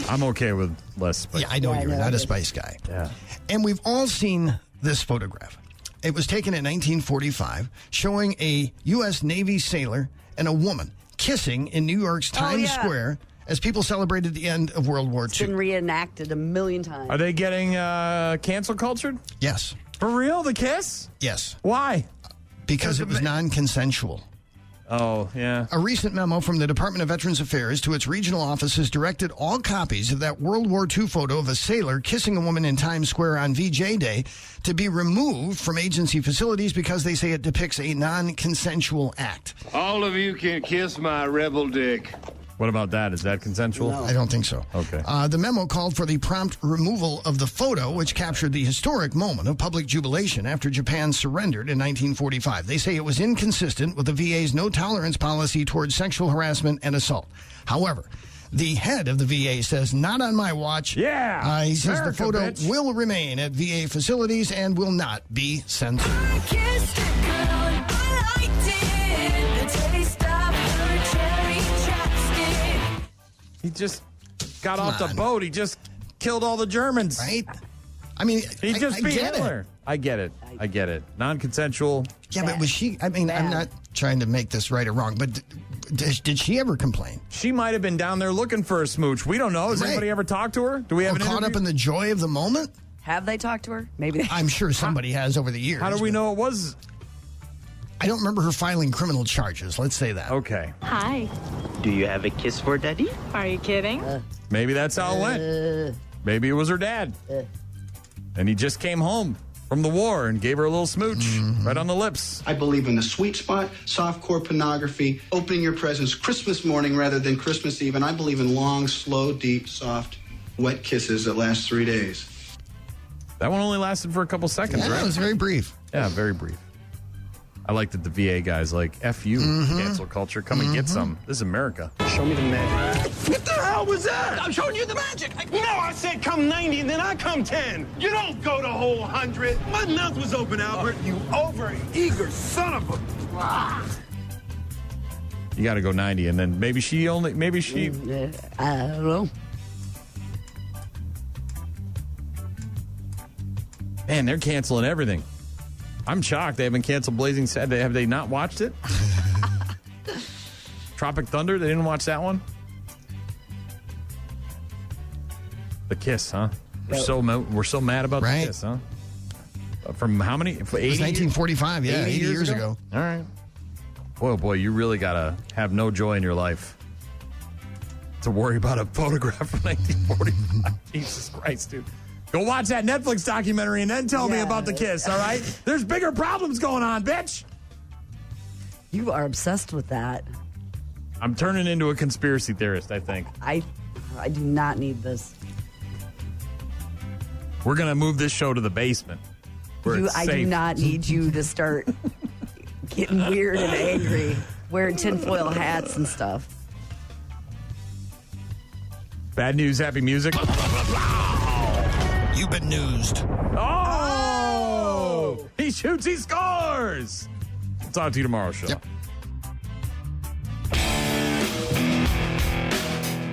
I'm okay with less spice. Yeah, I know you're not a spice guy. Yeah. And we've all seen this photograph. It was taken in 1945, showing a U.S. Navy sailor and a woman kissing in New York's Times Square as people celebrated the end of World War II. It's been reenacted a million times. Are they getting cancel cultured? Yes. For real, the kiss? Yes. Why? Because it was non-consensual. Oh, yeah. A recent memo from the Department of Veterans Affairs to its regional offices directed all copies of that World War II photo of a sailor kissing a woman in Times Square on VJ Day to be removed from agency facilities because they say it depicts a non-consensual act. All of you can kiss my rebel dick. What about that? Is that consensual? No. I don't think so. Okay. The memo called for the prompt removal of the photo, which captured the historic moment of public jubilation after Japan surrendered in 1945. They say it was inconsistent with the VA's no-tolerance policy towards sexual harassment and assault. However, the head of the VA says, not on my watch. Yeah. He says America, the photo bitch. will remain at VA facilities and will not be censored. He just got off the boat. He just killed all the Germans. Right? I mean, He just I beat get Hitler. it. I get it. I get it. Non-consensual. Yeah, but was she, I mean, I'm not trying to make this right or wrong, but did she ever complain? She might have been down there looking for a smooch. We don't know. Has anybody ever talked to her? Do we have an caught interview? up in the joy of the moment? Have they talked to her? Maybe. I'm sure somebody has over the years. How do we know it was? I don't remember her filing criminal charges. Let's say that. Okay. Hi. Do you have a kiss for Daddy? Are you kidding? Maybe that's how it went. Maybe it was her dad. And he just came home from the war and gave her a little smooch right on the lips. I believe in the sweet spot, softcore pornography, opening your presents Christmas morning rather than Christmas Eve, and I believe in long, slow, deep, soft, wet kisses that last 3 days. That one only lasted for a couple seconds, right? It was very brief. Yeah, very brief. I like that the VA guys like, F you, cancel culture. Come and get some. This is America. Show me the magic. What the hell was that? I'm showing you the magic. No, I said come 90 and then I come 10. You don't go the whole 100. My mouth was open, Albert. You over-eager son of a... You got to go 90, and then maybe she... I don't know. Man, they're canceling everything. I'm shocked. They haven't canceled Blazing Saddles. Have they not watched it? Tropic Thunder? They didn't watch that one? The kiss, huh? We're so mad about the kiss, huh? From how many? 80 it was 1945, yeah, 80 years ago. All right. Boy, you really got to have no joy in your life to worry about a photograph from 1945. Jesus Christ, dude. Go watch that Netflix documentary and then tell me about the kiss, all right? There's bigger problems going on, bitch. You are obsessed with that. I'm turning into a conspiracy theorist, I think. I do not need this. We're going to move this show to the basement. I do not need you to start getting weird and angry, wearing tinfoil hats and stuff. Bad news, happy music. You've been newsed. Oh! He shoots, he scores! I'll talk to you tomorrow, show. Yep.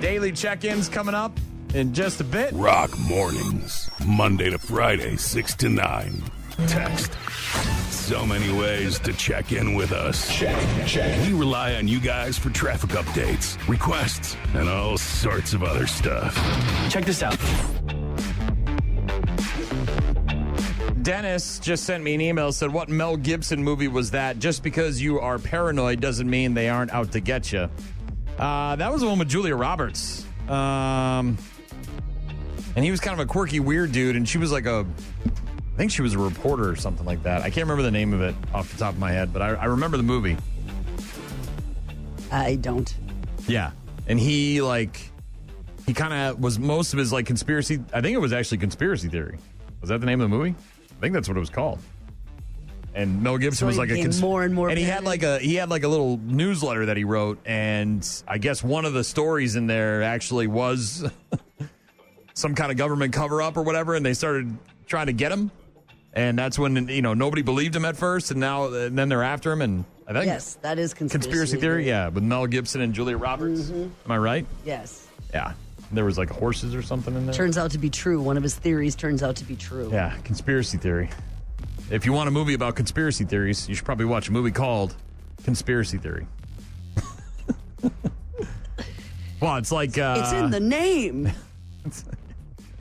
Daily check-ins coming up in just a bit. Rock mornings, Monday to Friday, 6 to 9. Text. So many ways to check in with us. Check. We rely on you guys for traffic updates, requests, and all sorts of other stuff. Check this out. Dennis just sent me an email, said, what Mel Gibson movie was that? Just because you are paranoid doesn't mean they aren't out to get you. That was the one with Julia Roberts. And he was kind of a quirky, weird dude, and she was like I think she was a reporter or something like that. I can't remember the name of it off the top of my head, but I remember the movie. I don't. Yeah. And he kind of was most of his conspiracy. I think it was actually conspiracy theory. Was that the name of the movie? I think that's what it was called. And Mel Gibson was like more and more. And he had like a little newsletter that he wrote, and I guess one of the stories in there actually was some kind of government cover up or whatever, and they started trying to get him. And that's when, nobody believed him at first, and then they're after him. And I think yes, that is conspiracy theory. Yeah, with Mel Gibson and Julia Roberts. Mm-hmm. Am I right? Yes. Yeah. There was horses or something in there. Turns out to be true. One of his theories turns out to be true. Yeah, conspiracy theory. If you want a movie about conspiracy theories, you should probably watch a movie called Conspiracy Theory. Well, it's like it's in the name.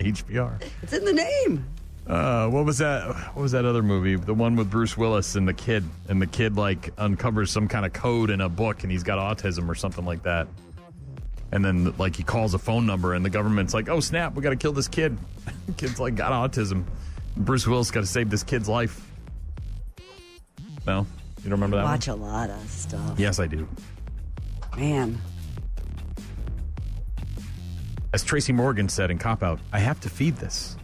HBR. It's in the name. What was that? What was that other movie? The one with Bruce Willis and the kid, uncovers some kind of code in a book, and he's got autism or something like that. And then he calls a phone number, and the government's like, "Oh snap, we got to kill this kid." The kid's got autism. Bruce Willis got to save this kid's life. No, you don't remember that? Watch a lot of stuff. Yes, I do. Man. As Tracy Morgan said in Cop Out, I have to feed this.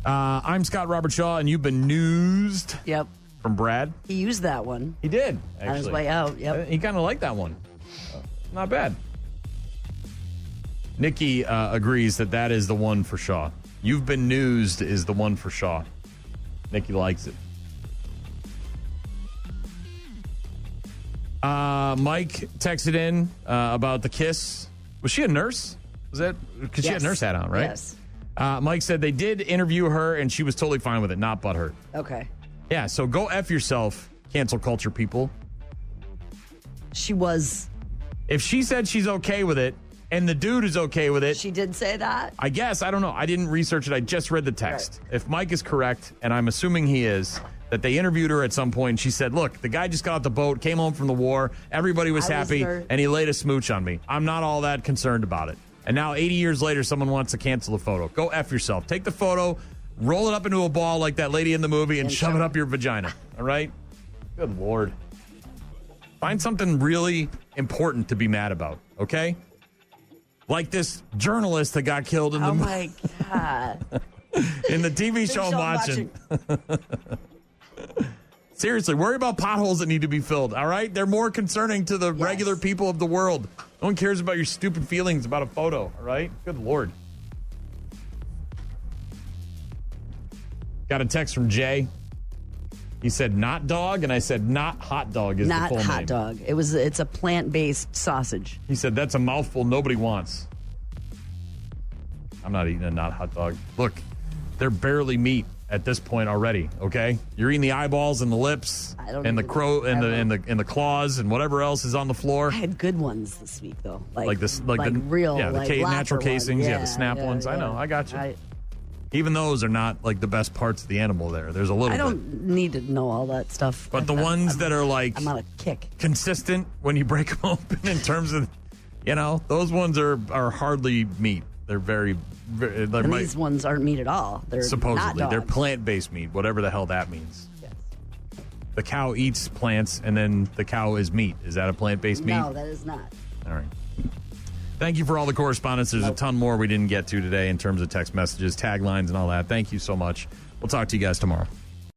I'm Scott Robert Shaw, and you've been newsed. Yep. From Brad. He used that one. He did, actually. On his way out, yep. He kind of liked that one. Not bad. Nikki agrees that is the one for Shaw. You've been newsed is the one for Shaw. Nikki likes it. Mike texted in about the kiss. Was she a nurse? Was that because she had a nurse hat on, right? Yes. Mike said they did interview her and she was totally fine with it, not butthurt. Okay. Yeah, so go F yourself, cancel culture people. She was. If she said she's okay with it and the dude is okay with it. She did say that? I guess. I don't know. I didn't research it. I just read the text. Right. If Mike is correct, and I'm assuming he is, that they interviewed her at some point and she said, look, the guy just got off the boat, came home from the war, everybody was happy, and he laid a smooch on me. I'm not all that concerned about it. And now 80 years later, someone wants to cancel the photo. Go F yourself. Take the photo, roll it up into a ball like that lady in the movie, and shove it up your vagina. All right? Good Lord. Find something really important to be mad about, okay? Like this journalist that got killed in the movie. Oh, my God. In the TV show I'm watching. Seriously, worry about potholes that need to be filled, all right? They're more concerning to the regular people of the world. No one cares about your stupid feelings about a photo, all right? Good Lord. Got a text from Jay. He said not dog, and I said not hot dog is not the full name. Not hot dog. It's a plant-based sausage. He said that's a mouthful nobody wants. I'm not eating a not hot dog. Look, they're barely meat at this point already, okay? You're eating the eyeballs and the lips and the crow and the claws and whatever else is on the floor. I had good ones this week though. Like the real natural casings, ones. The snap ones. I know, I got you. Even those are not like the best parts of the animal there. There's a little I don't need to know all that stuff. But the ones that are like I'm on a kick. Consistent when you break them open in terms of, those ones are hardly meat. They're very these ones aren't meat at all. They're supposedly not dogs. they're plant-based meat, whatever the hell that means. Yes. The cow eats plants, and then the cow is meat. Is that a plant-based meat? No, that is not. All right. Thank you for all the correspondence. There's a ton more we didn't get to today in terms of text messages, taglines, and all that. Thank you so much. We'll talk to you guys tomorrow.